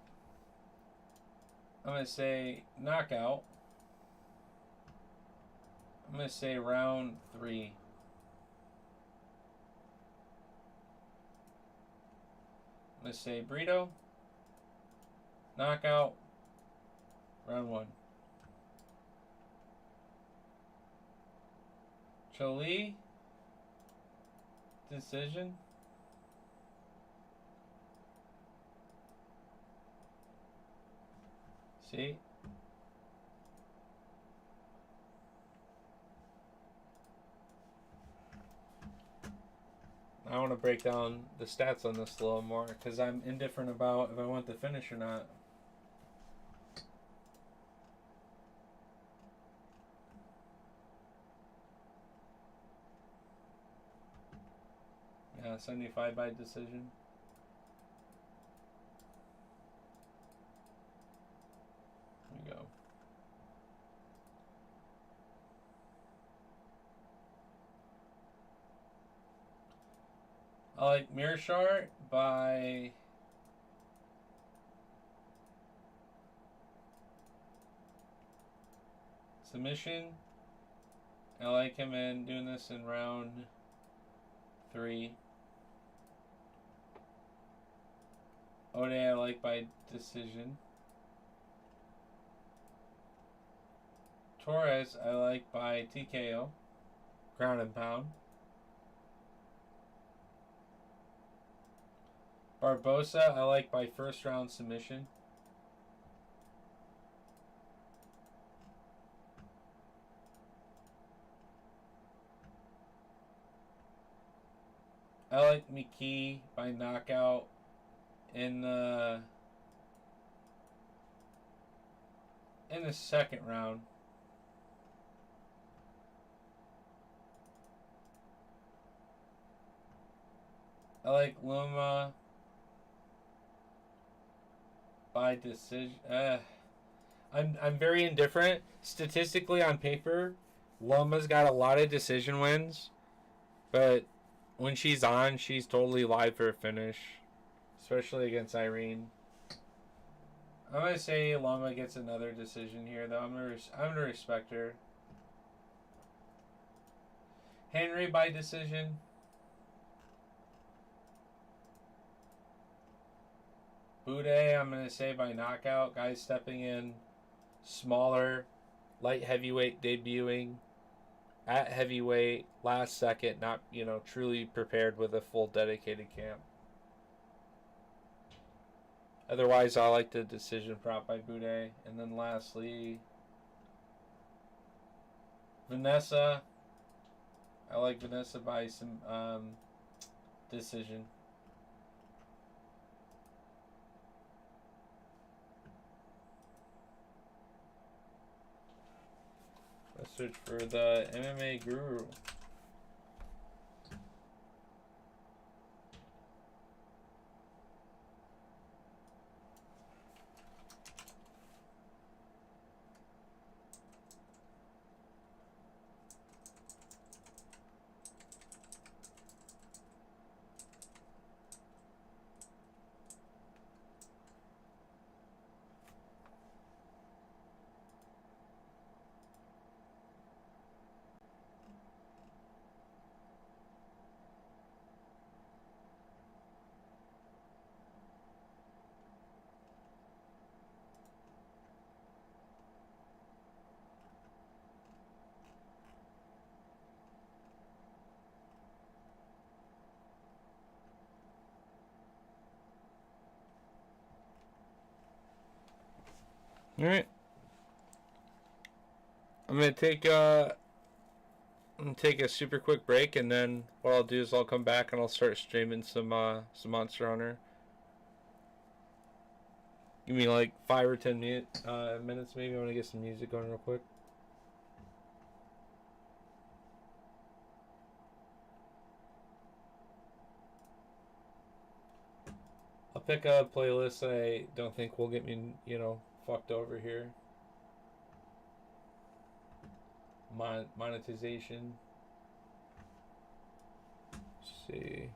I'm going to say knockout. I'm going to say round 3. I'm going to say Brito. Knockout. Round 1. Jolie. Decision. See? I want to break down the stats on this a little more because I'm indifferent about if I want the finish or not. Yeah, 75 by decision. There we go. I like Mirashar by submission. I like him in doing this in round 3. Ode I like by decision. Torres I like by TKO. Ground and pound. Barbosa I like by first round submission. I like McKee by knockout in the second round. I like Luma by decision. I'm very indifferent. Statistically on paper, Luma's got a lot of decision wins, but when she's on, she's totally live for a finish, especially against Irene. I'm gonna say Loma gets another decision here, though. I'm gonna respect her. Henry by decision. Bude, I'm gonna say by knockout. Guys stepping in, smaller, light heavyweight debuting at heavyweight last second, not truly prepared with a full dedicated camp. Otherwise, I like the decision prop by Bude. And then lastly, Vanessa. I like Vanessa by some decision. Let's search for the MMA Guru. All right. I'm gonna take a super quick break, and then what I'll do is I'll come back and I'll start streaming some Monster Hunter. Give me like 5 or 10 minutes maybe. I want to get some music going real quick. I'll pick a playlist that I don't think will get me, fucked over here. Monetization. Let's see.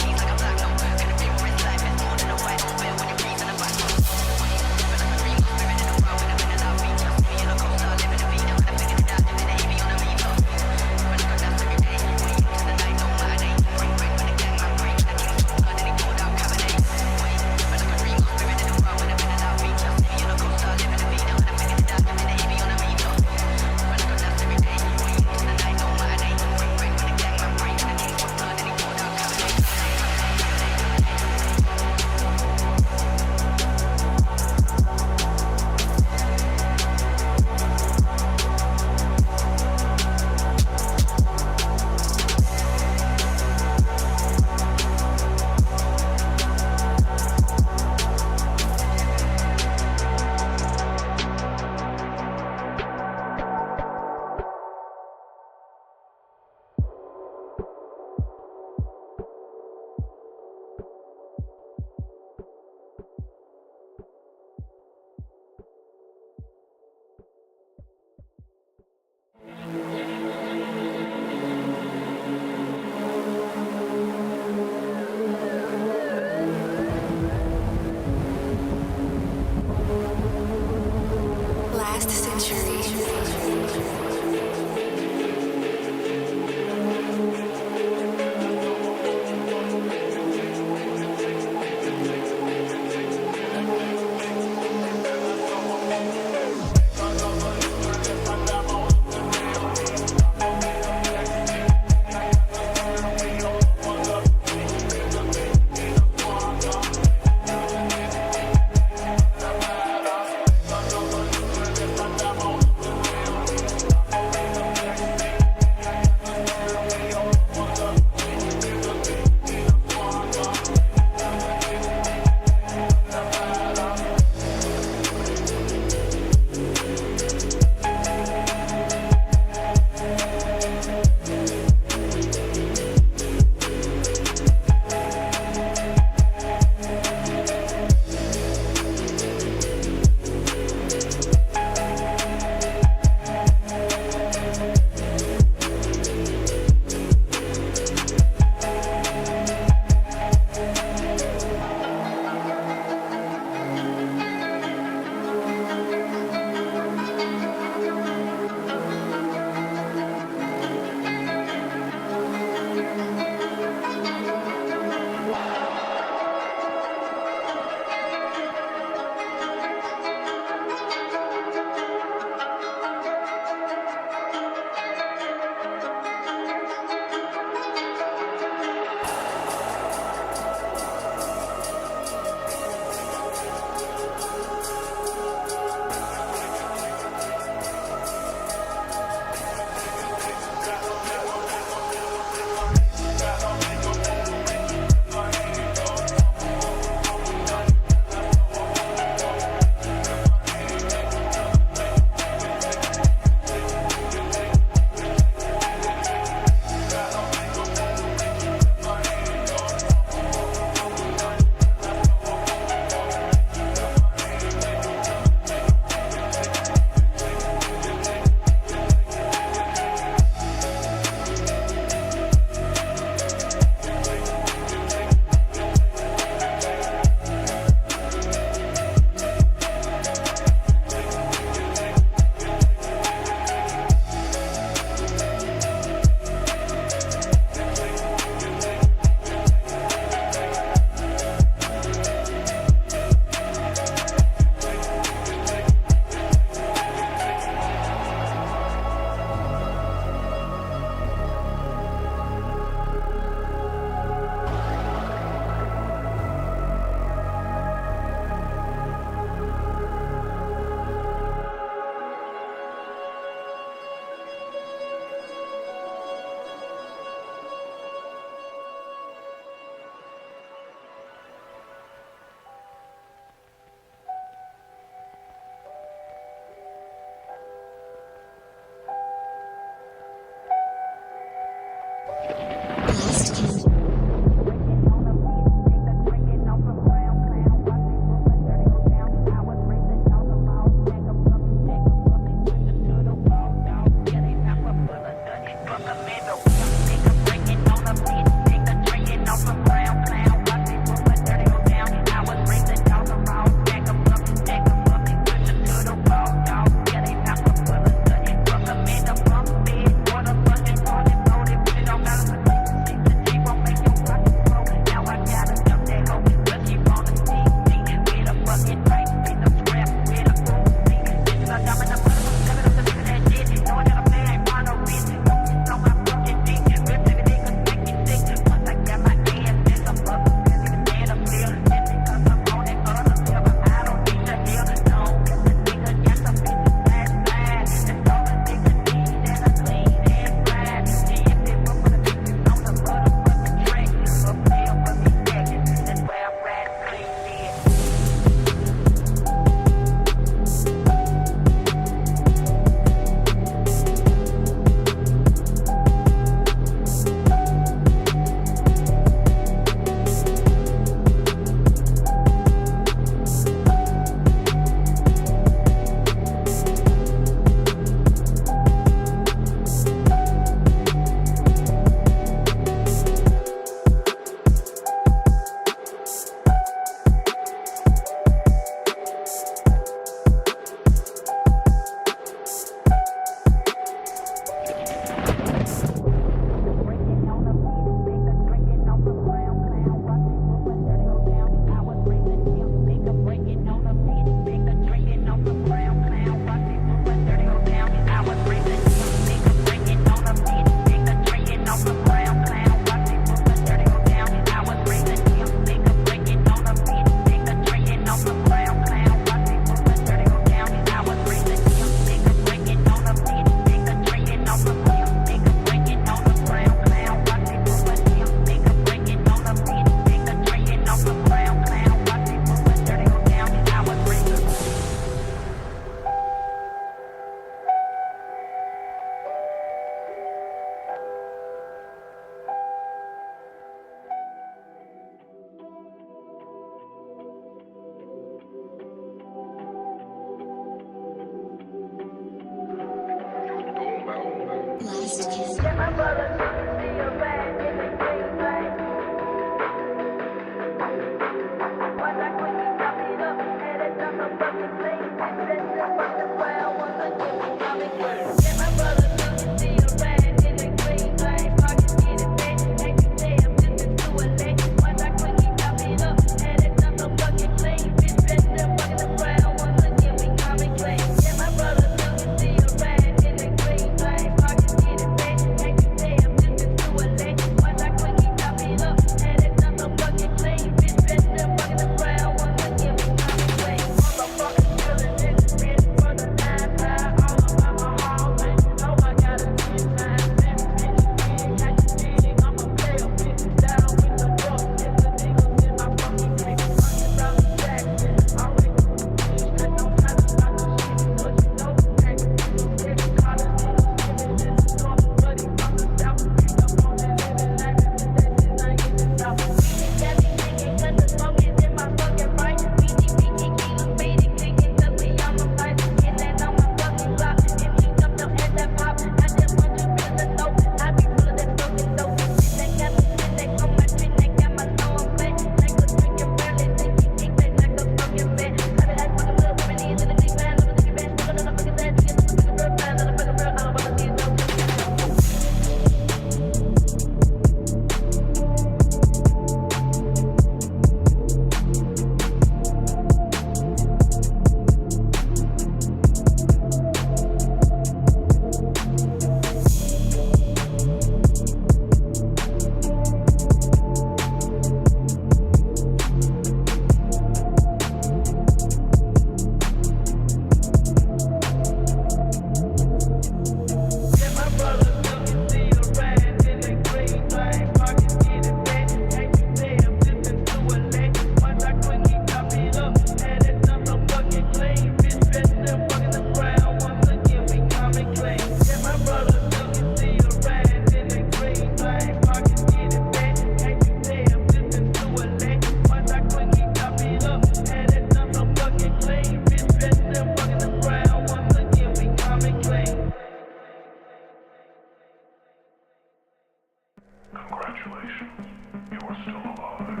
Congratulations, you are still alive.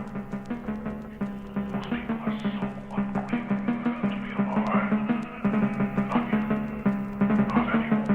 Most people are so ungrateful to be alive. Not you. Not anyone.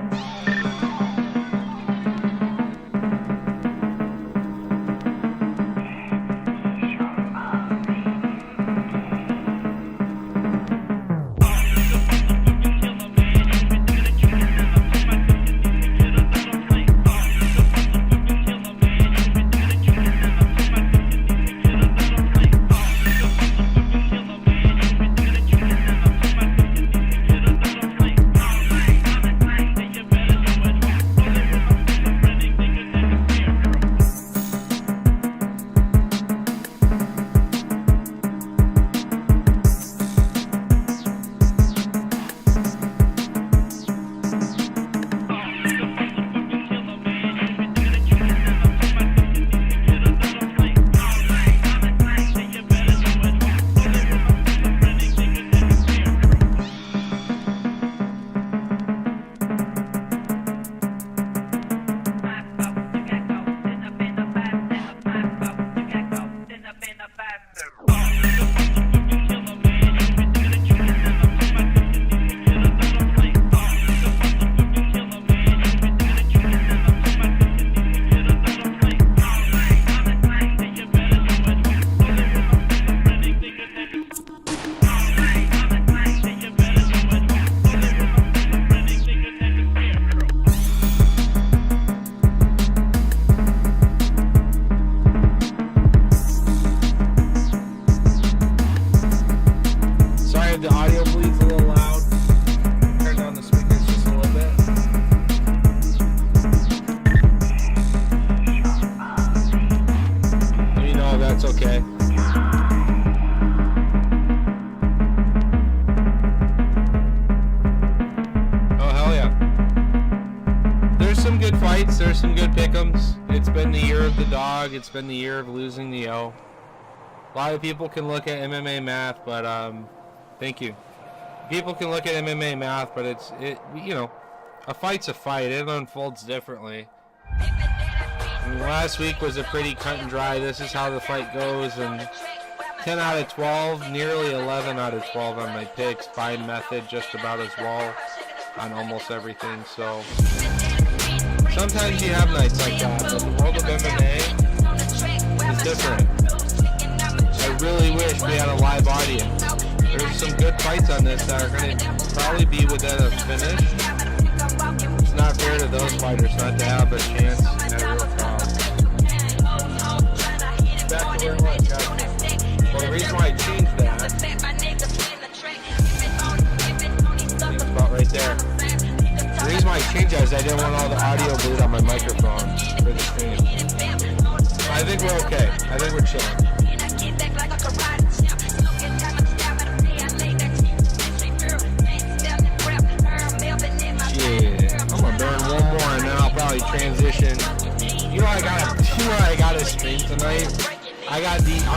The audio bleed's a little loud. Turn down the speakers just a little bit. Let me know if that's okay. Oh, hell yeah. There's some good fights. There's some good pick'ems. It's been the year of the dog. It's been the year of losing the O. A lot of people can look at MMA math, but thank you. People can look at MMA math, but it you know, a fight's a fight. It unfolds differently. Last week was a pretty cut and dry. This is how the fight goes, and 10 out of 12, nearly 11 out of 12 on my picks. By method, just about as well on almost everything. So sometimes you have nights like that, but the world of MMA is different. I really wish we had a live audience. There's some good fights on this that are going to probably be within a finish. It's not fair to those fighters not to have a chance at a real crowd. Back to where it was, guys. Well, the reason why I changed that, I think it's about right there. The reason why I changed that is I didn't want all the audio bleed on my microphone for the stream. I think we're okay. I think we're chilling. I'm gonna burn one more and then I'll probably transition. You know I gotta stream tonight? I'm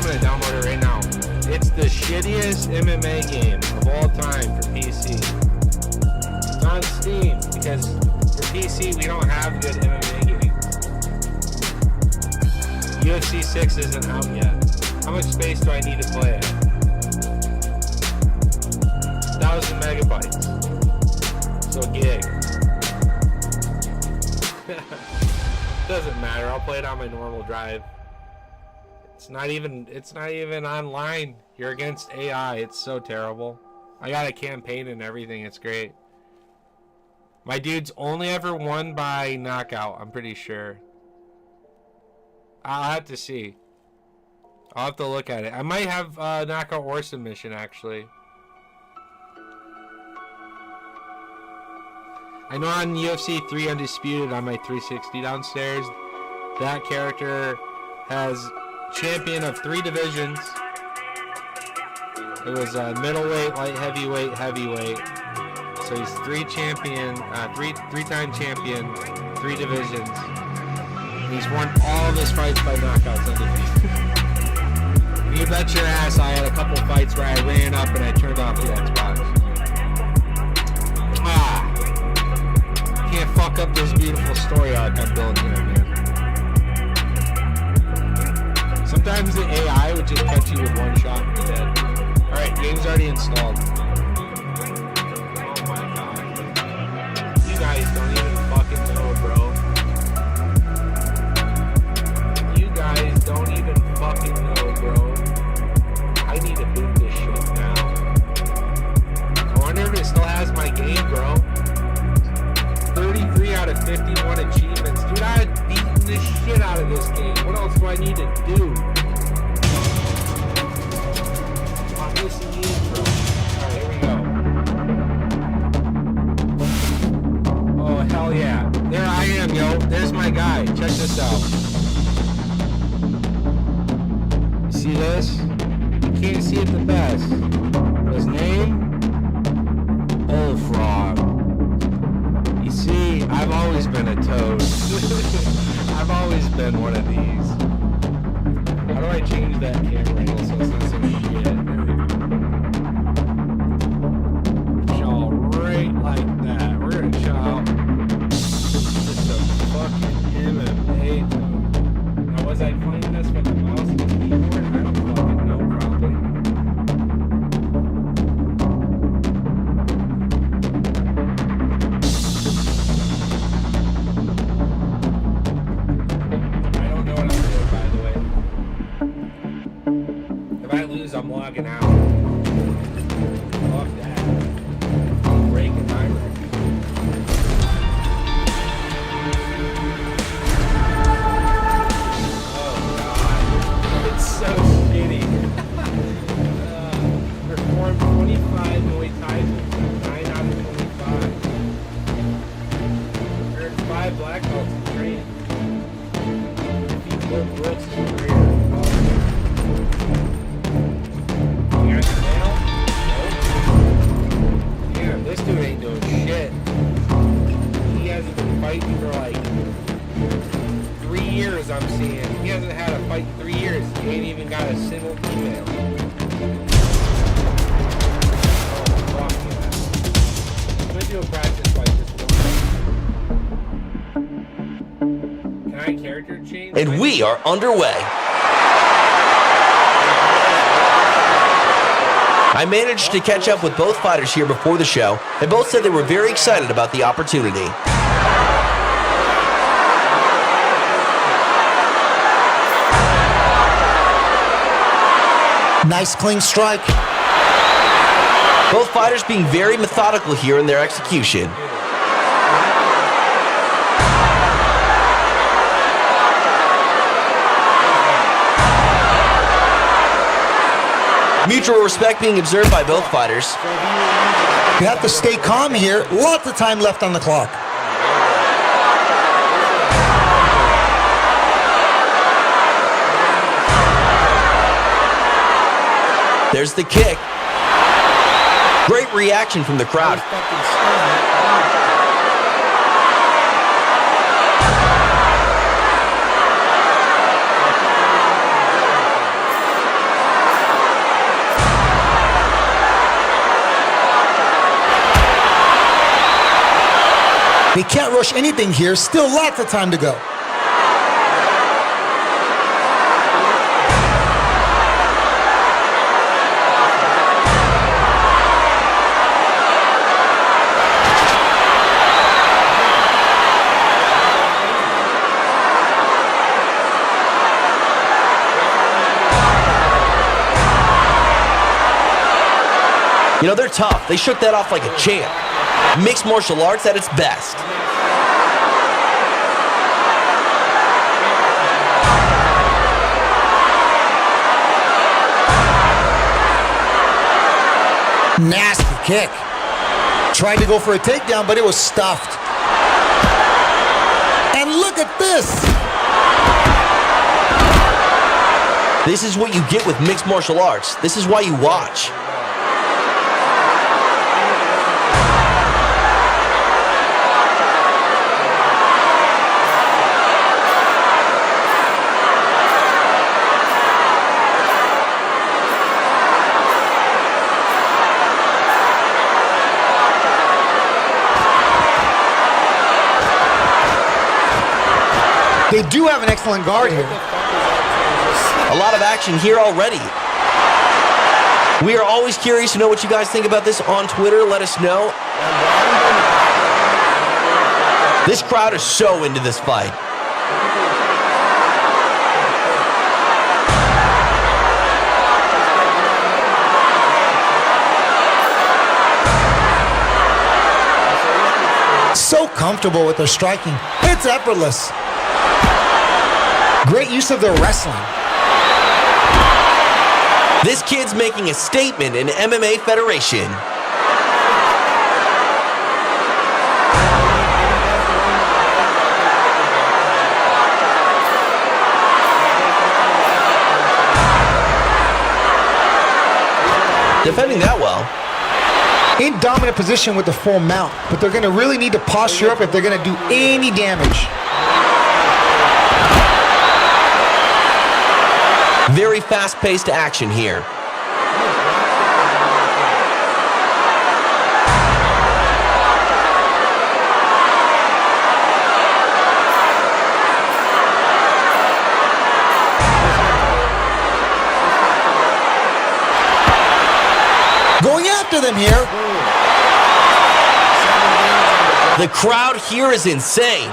gonna download it right now. It's the shittiest MMA game of all time for PC. It's on Steam because for PC we don't have good MMA games. UFC 6 isn't out yet. How much space do I need to play it? 1,000 megabytes. So a gig. Doesn't matter. I'll play it on my normal drive. It's not even online. You're against AI. It's so terrible. I got a campaign and everything. It's great. My dude's only ever won by knockout, I'm pretty sure. I'll have to see. I'll have to look at it. I might have knockout or submission actually. I know on UFC 3 Undisputed on my 360 downstairs, that character has champion of 3 divisions. It was middleweight, light heavyweight, heavyweight. So he's 3-time champion, 3 divisions. And he's won all of his fights by knockouts undefeated. You bet your ass I had a couple fights where I ran up and I turned off the Xbox. Can't fuck up this beautiful story I'm building here, man. Sometimes the AI would just catch you with one shot and you're dead. Alright, game's already installed. Oh my god. You guys don't even fucking know, bro. You guys don't even fucking know, bro. I need to boot this shit now. I wonder if it still has my game, bro. 33 out of 51 achievements. Dude, I've beaten the shit out of this game. What else do I need to do? I'm missing the intro. Alright, here we go. Oh, hell yeah. There I am, yo. There's my guy. Check this out. You see this? You can't see it the best. His name? Bullfrog. You see, I've always been a toad. I've always been one of these. How do I change that camera angle so it's not some shit? There we go. Chaw right like that. We're gonna chaw just a fucking MMA toad. Now, was I playing this with the mouse and the keyboard? I don't fucking know, probably. I'm logging out. Fuck that. Breaking my record. Oh god. It's so shitty. Performed 25 Muay Thai moves, 9 out of 25. Earned 5 black belts in training. Defeat both worlds in career. This dude ain't doing shit. He hasn't been fighting for like 3 years, I'm seeing. He hasn't had a fight in 3 years. He ain't even got a single email. Oh, fuck yeah. I'm gonna do a practice fight just one. Can I carry character change. And we are underway. I managed to catch up with both fighters here before the show, and both said they were very excited about the opportunity. Nice clean strike. Both fighters being very methodical here in their execution. Mutual respect being observed by both fighters. You have to stay calm here. Lots of time left on the clock. There's the kick. Great reaction from the crowd. They can't rush anything here. Still lots of time to go. You know, they're tough. They shook that off like a champ. Mixed martial arts at its best. Nasty kick. Tried to go for a takedown, but it was stuffed. And look at this. This is what you get with mixed martial arts. This is why you watch. They do have an excellent guard here. A lot of action here already. We are always curious to know what you guys think about this on Twitter. Let us know. This crowd is so into this fight. So comfortable with their striking. It's effortless. Great use of their wrestling. This kid's making a statement in MMA Federation. Defending that well. In dominant position with the full mount, but they're going to really need to posture up if they're going to do any damage. Very fast-paced action here. Going after them here. The crowd here is insane.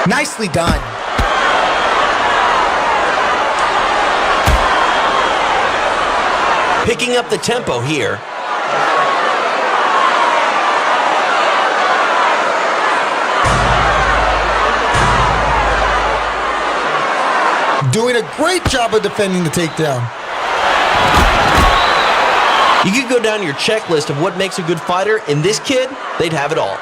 Nicely done. Picking up the tempo here. Doing a great job of defending the takedown. You could go down your checklist of what makes a good fighter, and this kid, they'd have it all.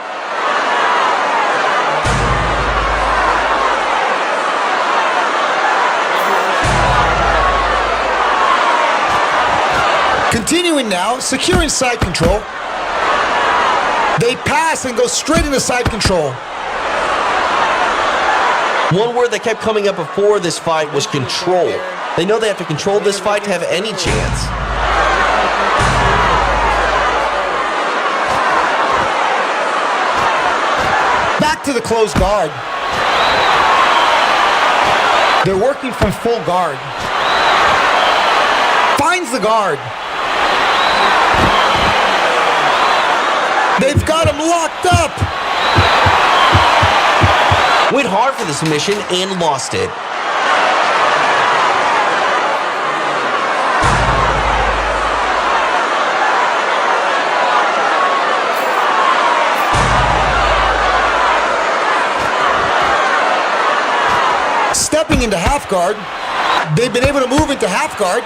Continuing now, securing side control. They pass and go straight into side control. One word that kept coming up before this fight was control. They know they have to control this fight to have any chance. Back to the closed guard. They're working from full guard. Finds the guard. They've got him locked up. Went hard for the submission and lost it. Stepping into half guard. They've been able to move into half guard.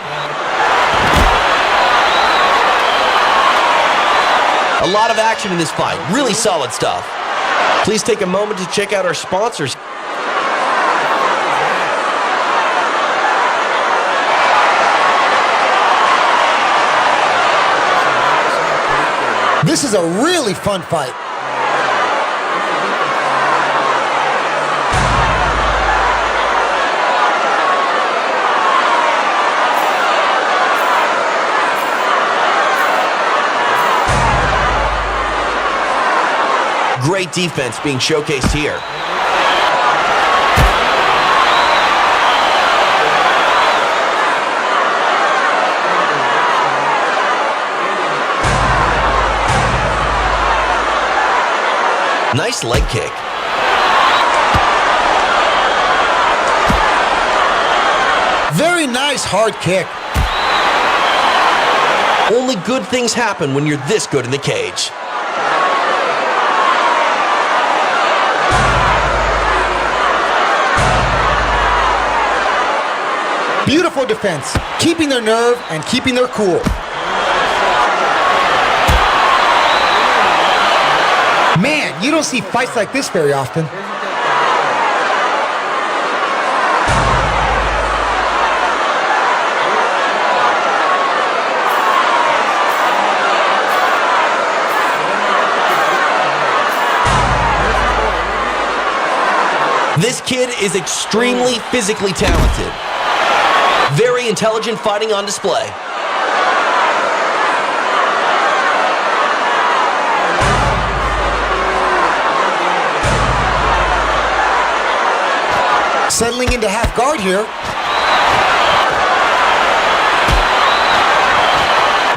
A lot of action in this fight. Really solid stuff. Please take a moment to check out our sponsors. This is a really fun fight. Great defense being showcased here. Nice leg kick. Very nice hard kick. Only good things happen when you're this good in the cage. Beautiful defense, keeping their nerve and keeping their cool. Man, you don't see fights like this very often. This kid is extremely physically talented. Very intelligent fighting on display. Settling into half guard here.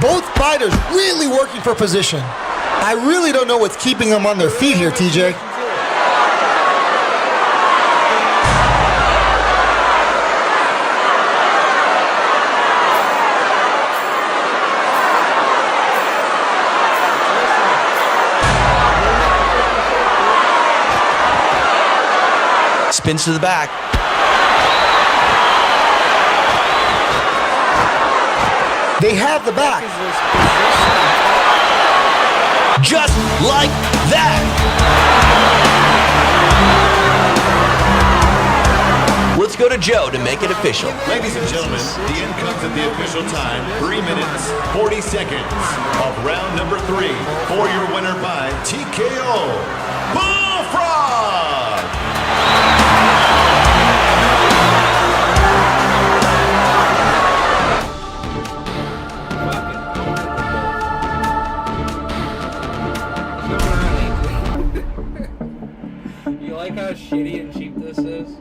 Both fighters really working for position. I really don't know what's keeping them on their feet here, TJ. Spins to the back. They have the back. Just like that. Let's go to Joe to make it official. Ladies and gentlemen, the end comes at the official time, 3 minutes, 40 seconds of round number 3 for your winner by TKO, Bullfrog! You like how shitty and cheap this is?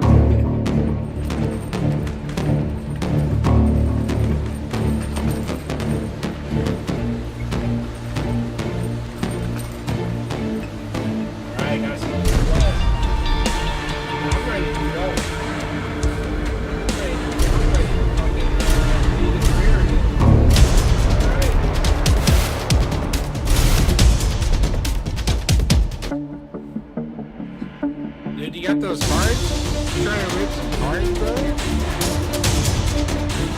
Alright, guys. I'm ready to go. I'm ready to fucking be the career again. Alright. Dude, you got those cards? You trying to rip some cards, bro?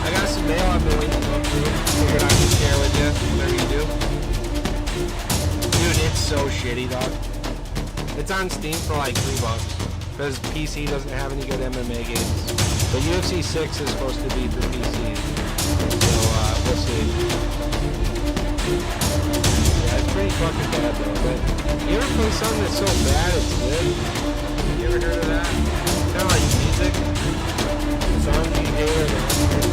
I got some mail I've been waiting to go through. Figured I could share with you. Whatever you do. Dude, it's so shitty, dog. It's on Steam for like $3. Because PC doesn't have any good MMA games. But UFC 6 is supposed to be for PC. So, we'll see. Yeah, it's pretty fucking bad though. But you ever play something that's so bad it's good? You ever heard of that? Kind of like music. Songs you hear and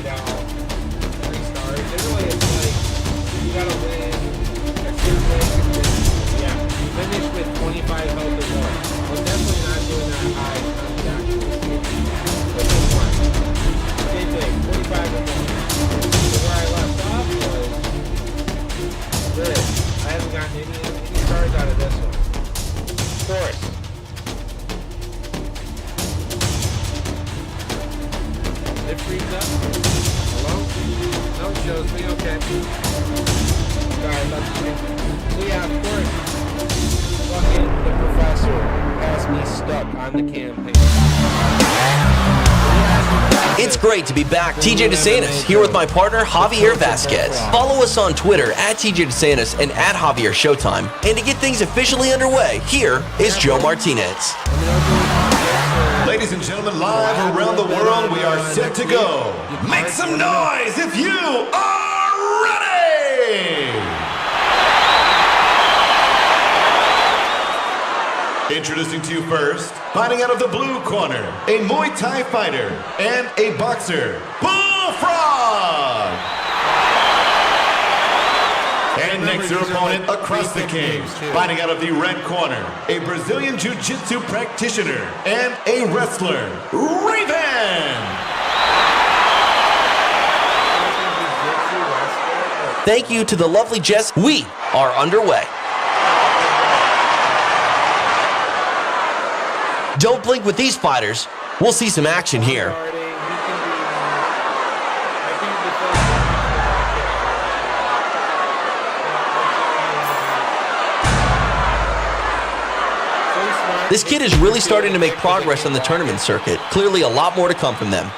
night out, 3 stars. Generally, it's like you gotta win a certain way consistently. Yeah, finish with 25 health or more. I'm definitely not doing that high on the actual team. But this one, same thing, 25 or more. So where I left off was this. I haven't gotten any stars out of this one. Of course. It frees up. Hello? No, it shows me. Okay. Sorry, that's me. So yeah, of course, fucking the professor has me stuck on the campaign. It's great to be back. TJ DeSantis here with my partner Javier Vasquez. Follow us on Twitter at TJ DeSantis and at Javier Showtime. And to get things officially underway, here is Joe Martinez. Ladies and gentlemen, live around the world, we are set to go. Make some noise if you are ready! Introducing to you first, fighting out of the blue corner, a Muay Thai fighter and a boxer, Bullfrog! And next their opponent across the cage, fighting out of the red corner, a Brazilian Jiu-Jitsu practitioner and a wrestler, Raven! Thank you to the lovely Jess. We are underway. Don't blink with these fighters. We'll see some action here. This kid is really starting to make progress on the tournament circuit. Clearly a lot more to come from them.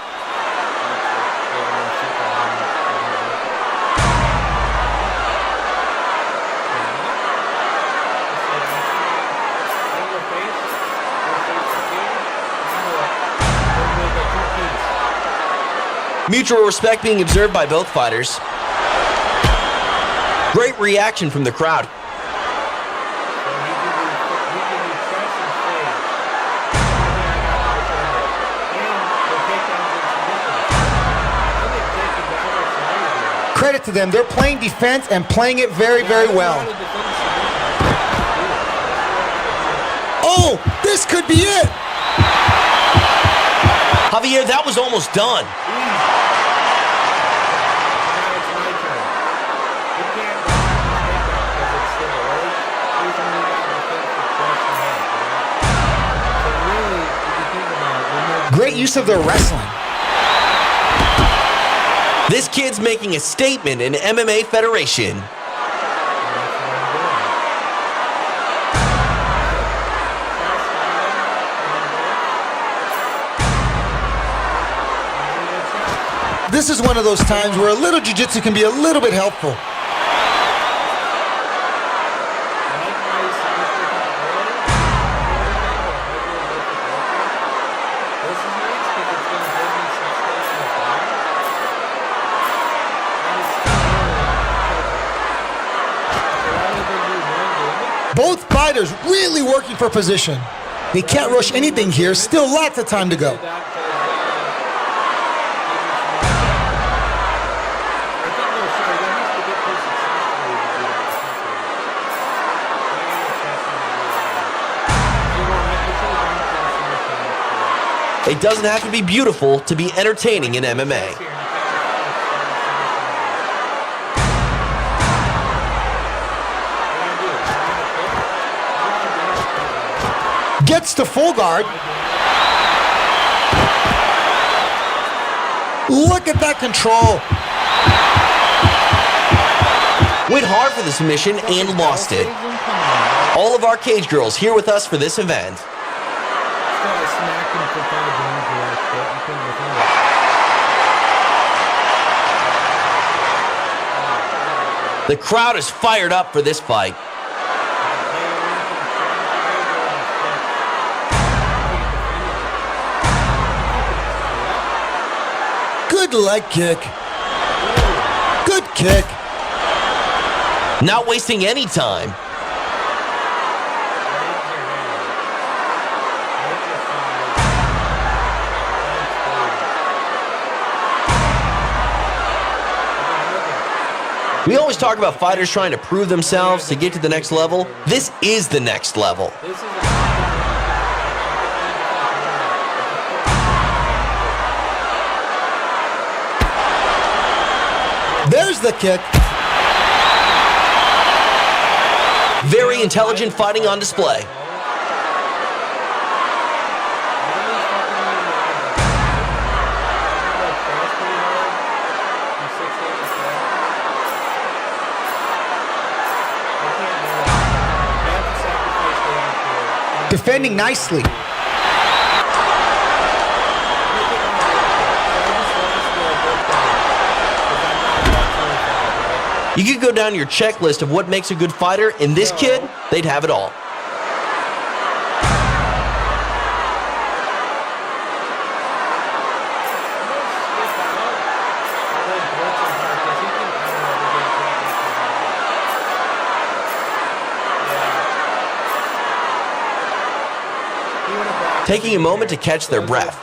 Mutual respect being observed by both fighters. Great reaction from the crowd. Credit to them. They're playing defense and playing it very, very well. Oh, this could be it. Javier, that was almost done. Great use of their wrestling. This kid's making a statement in MMA Federation. This is one of those times where a little jiu-jitsu can be a little bit helpful. Both fighters really working for position. They can't rush anything here. Still lots of time to go. It doesn't have to be beautiful to be entertaining in MMA. Gets to full guard. Look at that control. Went hard for the submission and lost it. All of our cage girls here with us for this event. The crowd is fired up for this fight. Good leg kick. Good kick. Not wasting any time. We always talk about fighters trying to prove themselves to get to the next level. This is the next level. There's the kick. Very intelligent fighting on display. Defending nicely. You could go down your checklist of what makes a good fighter, and this kid, they'd have it all. Taking a moment to catch their breath.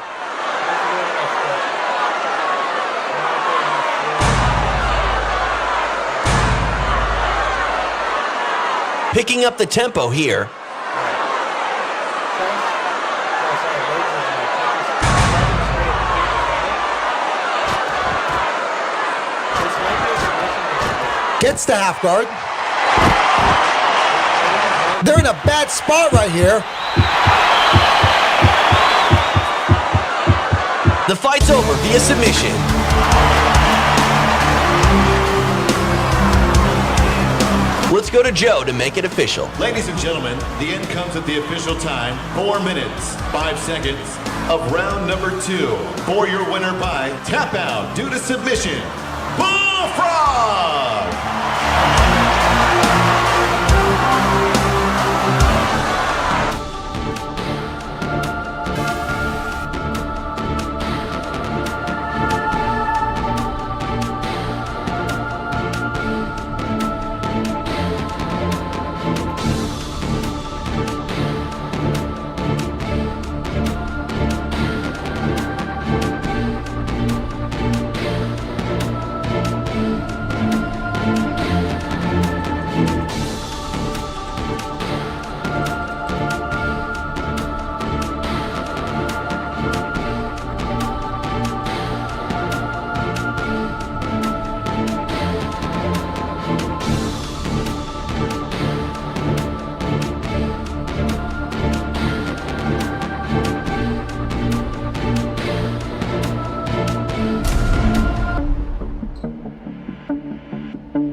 Picking up the tempo here. Gets the half guard. They're in a bad spot right here. The fight's over via submission. Let's go to Joe to make it official. Ladies and gentlemen, the end comes at the official time, 4 minutes, 5 seconds of round number 2. For your winner by tap out due to submission, Bullfrog!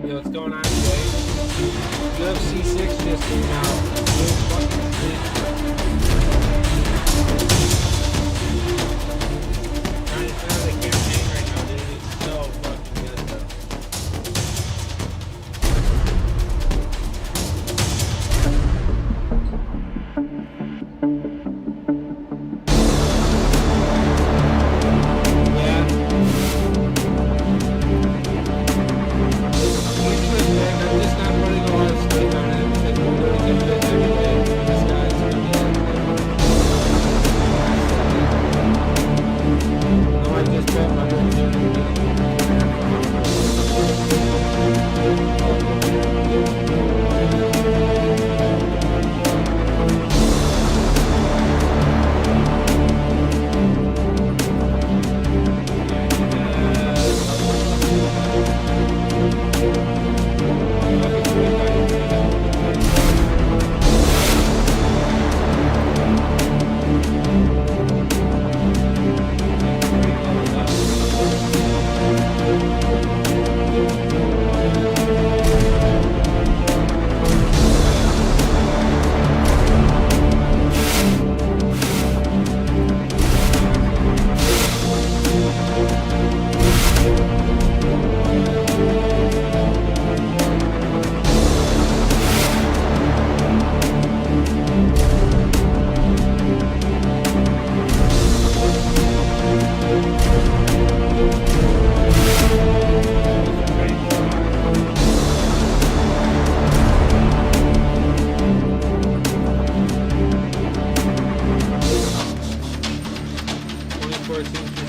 Yo, what's going on today? UFC 6 just came out. Trying to find the campaign right now, dude. It's so fucking good, though.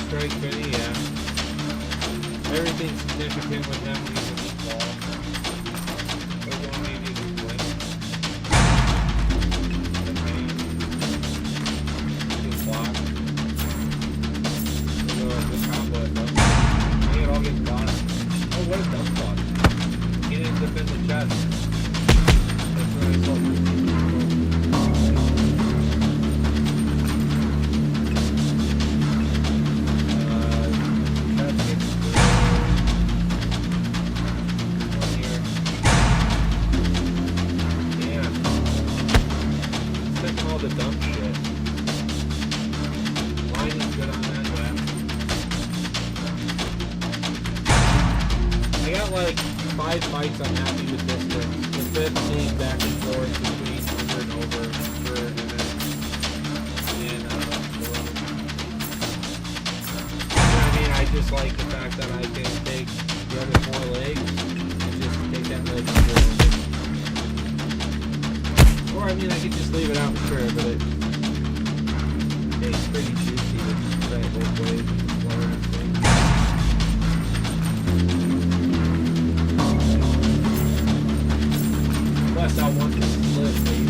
Strike Benny, yeah. Everything's significant with them using the ball. best. That's what I told you. All the dumb shit. Line is good on that, yeah. I got like 5 fights I'm happy with distance. The 5th being back and forth between under and over for MMA and I mean, I just like the fact that I can take the other 4 legs and just take that leg under and over. Or, I mean, I could just leave it out for sure, but it tastes pretty juicy to try it both ways. Plus, I want this split, baby.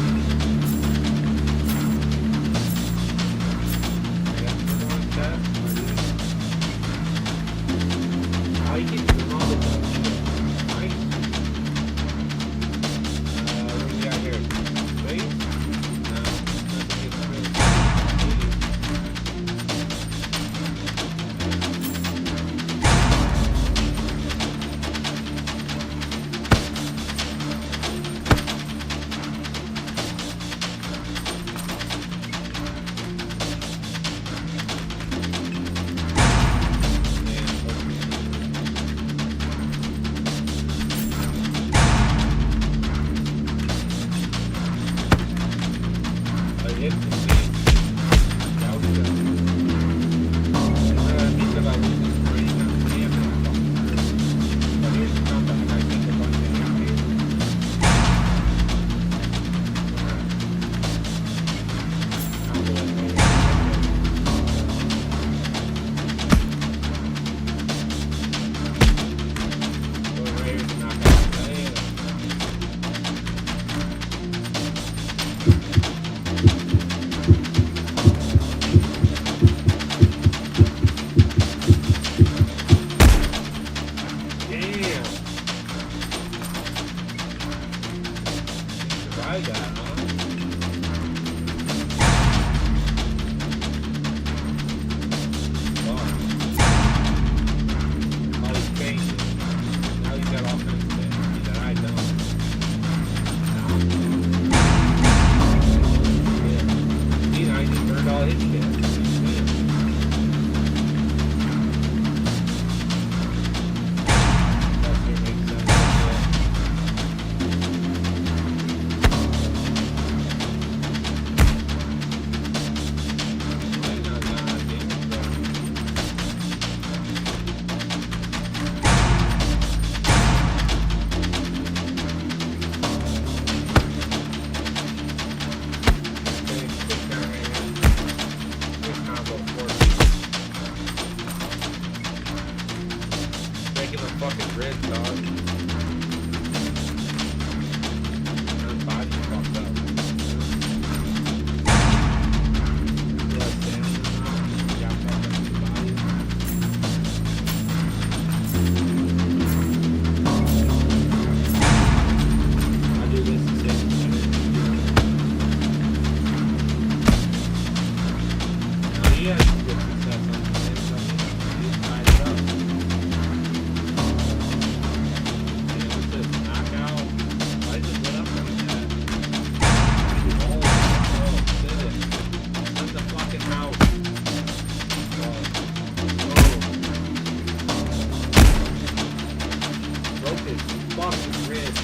I got some more stuff. Oh, you can do all the dumb shit. Nice. What do we got here? Wait. I got, huh? Oh, he's changing. Now he's got all kinds of things that I don't. Yeah. See, now he just burned all his shit. Breaking the fucking grid, dog. My body's fucked up. Blood damage now. Got fucked up in the body. I'll do this to save the energy. Now he had some good success on the things. I mean, he's tied it up. Fucking ribs.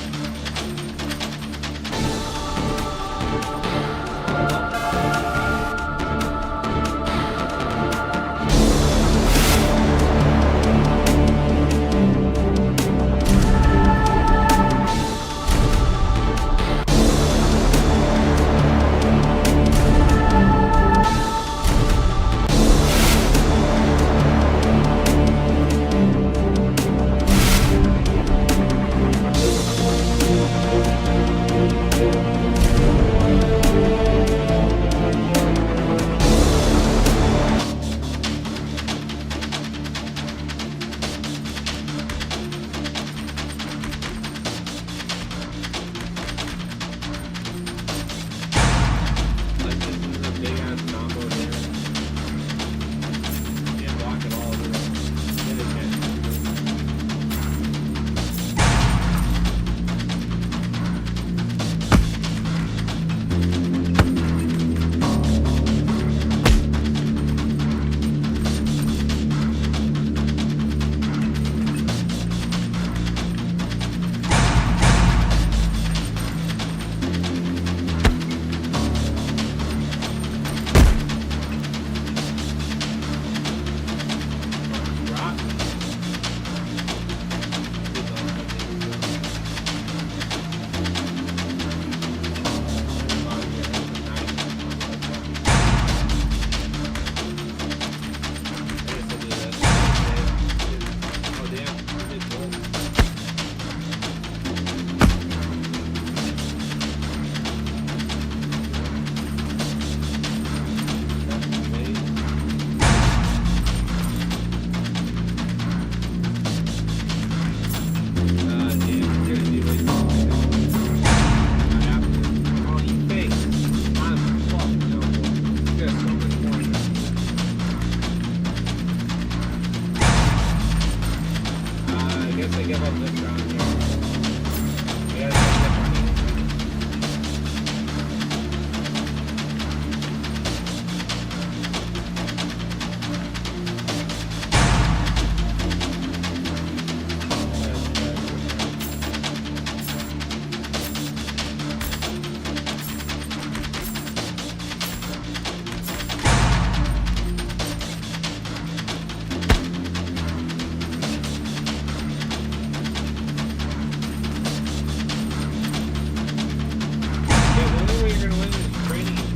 guess I give up this round here.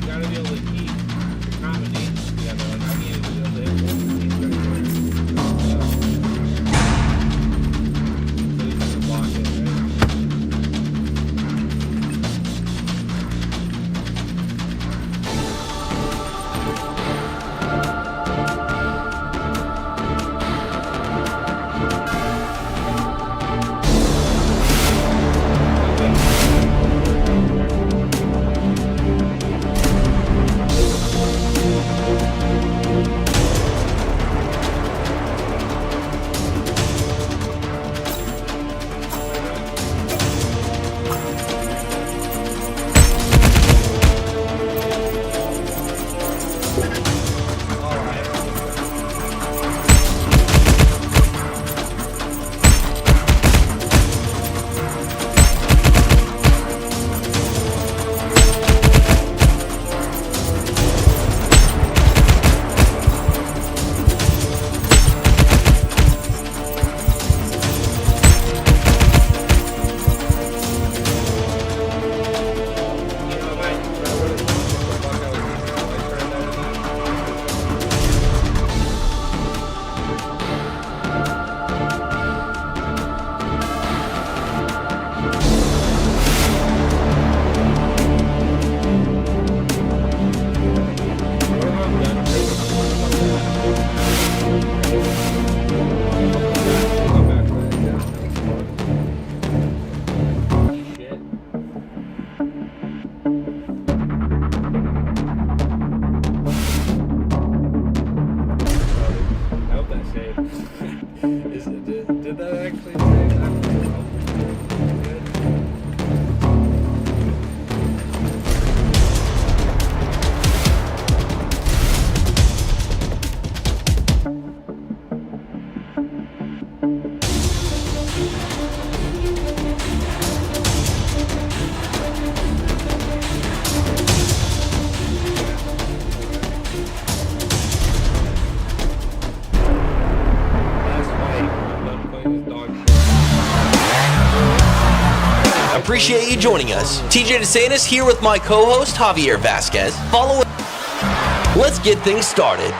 We gotta get Did that actually say that? Appreciate you joining us. TJ DeSantis here with my co-host Javier Vasquez. Follow. Let's get things started.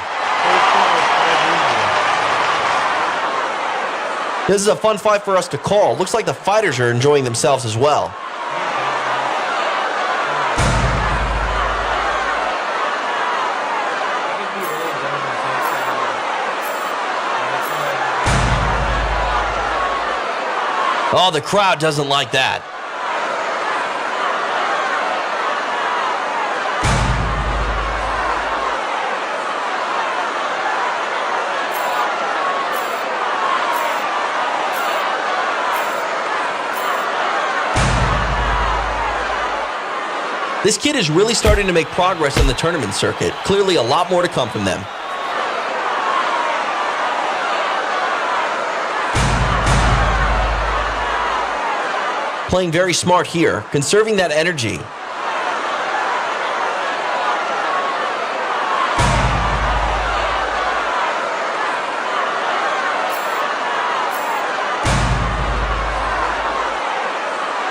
This is a fun fight for us to call. Looks like the fighters are enjoying themselves as well. Oh, the crowd doesn't like that. This kid is really starting to make progress in the tournament circuit. Clearly a lot more to come from them. Playing very smart here, conserving that energy.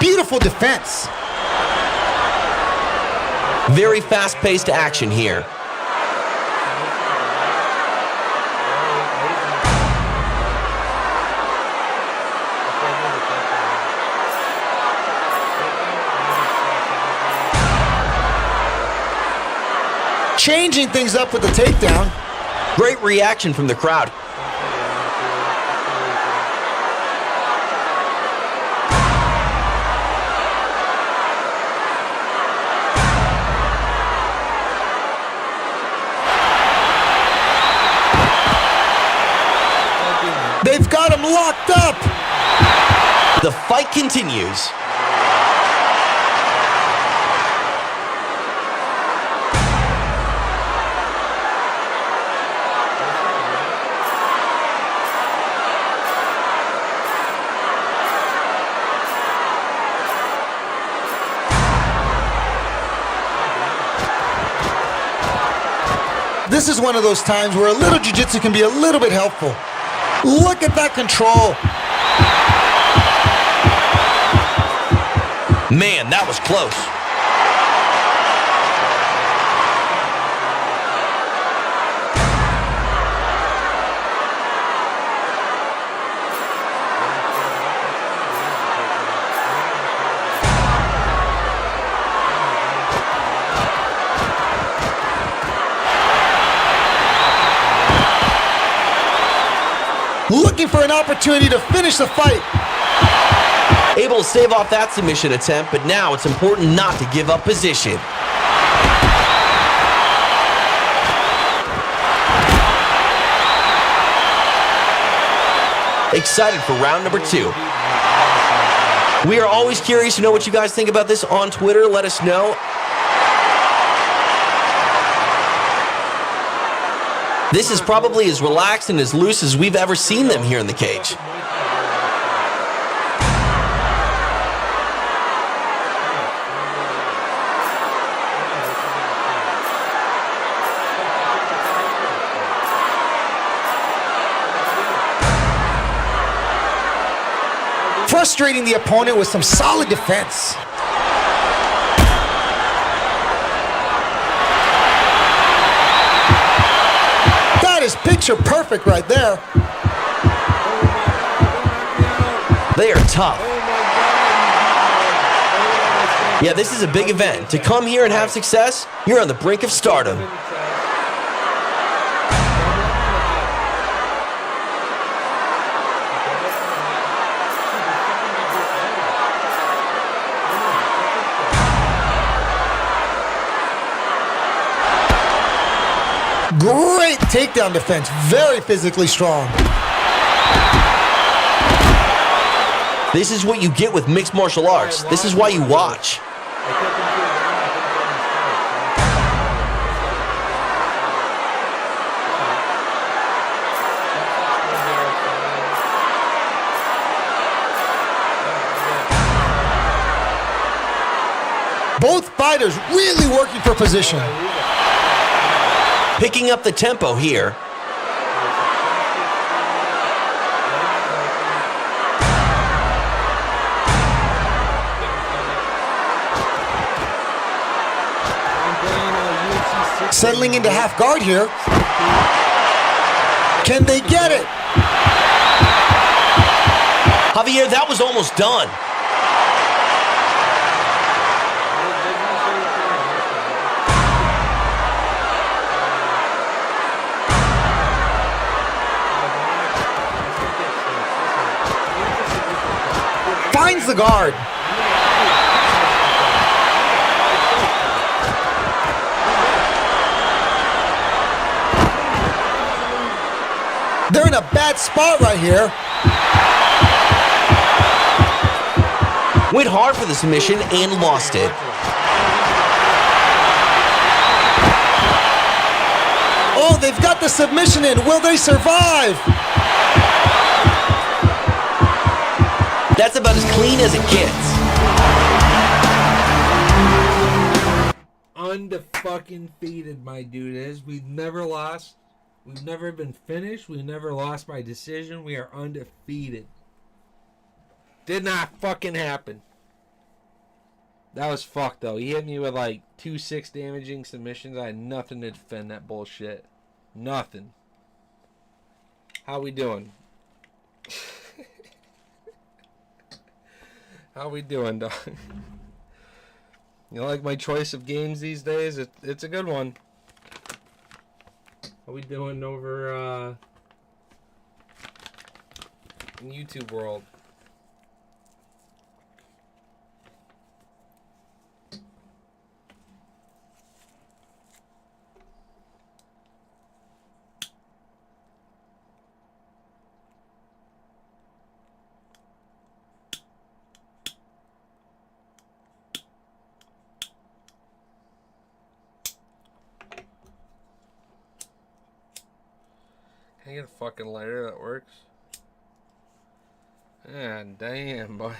Beautiful defense. Very fast-paced action here. Changing things up with the takedown. Great reaction from the crowd. They've got him locked up. The fight continues. This is one of those times where a little jiu-jitsu can be a little bit helpful. Look at that control. Man, that was close. Looking for an opportunity to finish the fight. Able to stave off that submission attempt, but now it's important not to give up position. Excited for round number 2. We are always curious to know what you guys think about this on Twitter. Let us know. This is probably as relaxed and as loose as we've ever seen them here in the cage. Frustrating the opponent with some solid defense. That is picture perfect right there. They are tough. Yeah, this is a big event. To come here and have success, you're on the brink of stardom. Great takedown defense, very physically strong. This is what you get with mixed martial arts. This is why you watch. Both fighters really working for position. Picking up the tempo here. Settling into half guard here. Can they get it? Javier, that was almost done. Finds the guard. They're in a bad spot right here. Went hard for the submission and lost it. Oh, they've got the submission in. Will they survive? That's about as clean as it gets. Undefucking-feated, my dude is. We've never lost. We've never been finished. We've never lost by decision. We are undefeated. Did not fucking happen. That was fucked, though. He hit me with like 2-6 damaging submissions. I had nothing to defend that bullshit. Nothing. How we doing? How we doing, dog? You like my choice of games these days? It's a good one. How we doing over in YouTube world? get a fucking lighter that works? God damn, boy.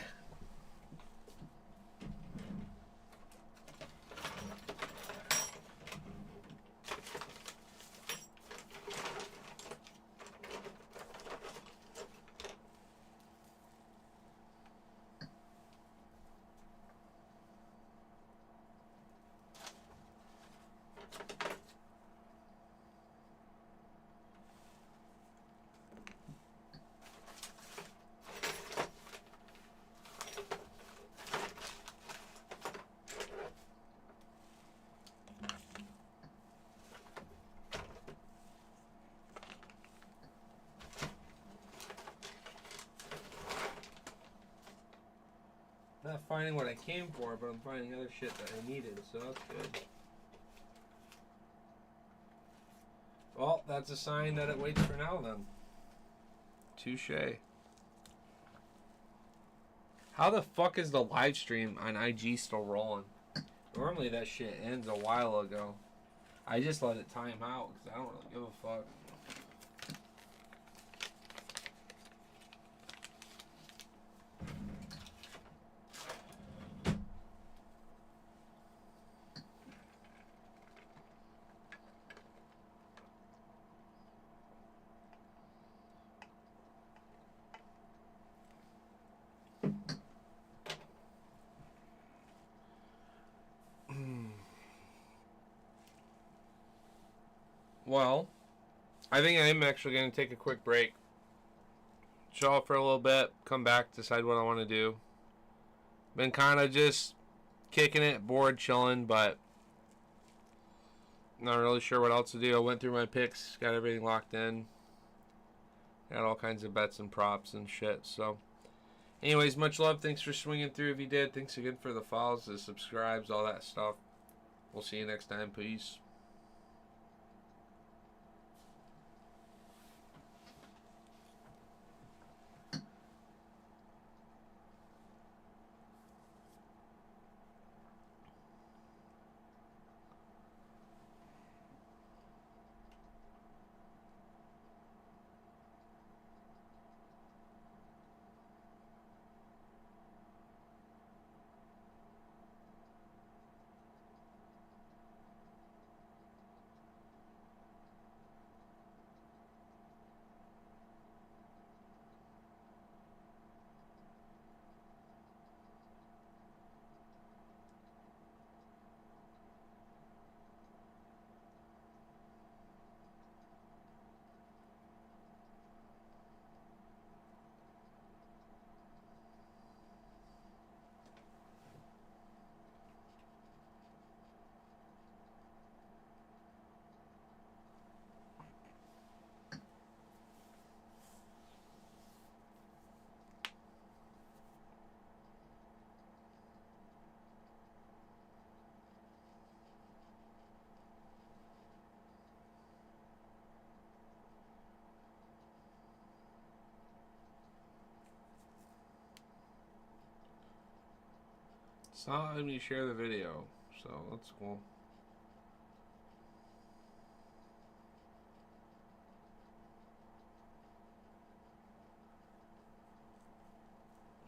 Not finding what I came for, but I'm finding other shit that I needed, so that's good. Well, that's a sign that it waits for now then. Touche. How the fuck is the live stream on IG still rolling? Normally that shit ends a while ago. I just let it time out because I don't really give a fuck. Well, I think I'm actually going to take a quick break. Chill out for a little bit, come back, decide what I want to do. Been kind of just kicking it, bored, chilling, but not really sure what else to do. I went through my picks, got everything locked in. Got all kinds of bets and props and shit, so... Anyways, much love. Thanks for swinging through if you did. Thanks again for the follows, the subscribes, all that stuff. We'll see you next time. Peace. It's not letting me share the video, so that's cool.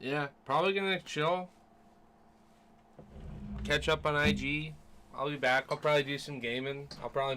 Yeah, probably gonna chill. Catch up on IG. I'll be back. I'll probably do some gaming. I'll probably make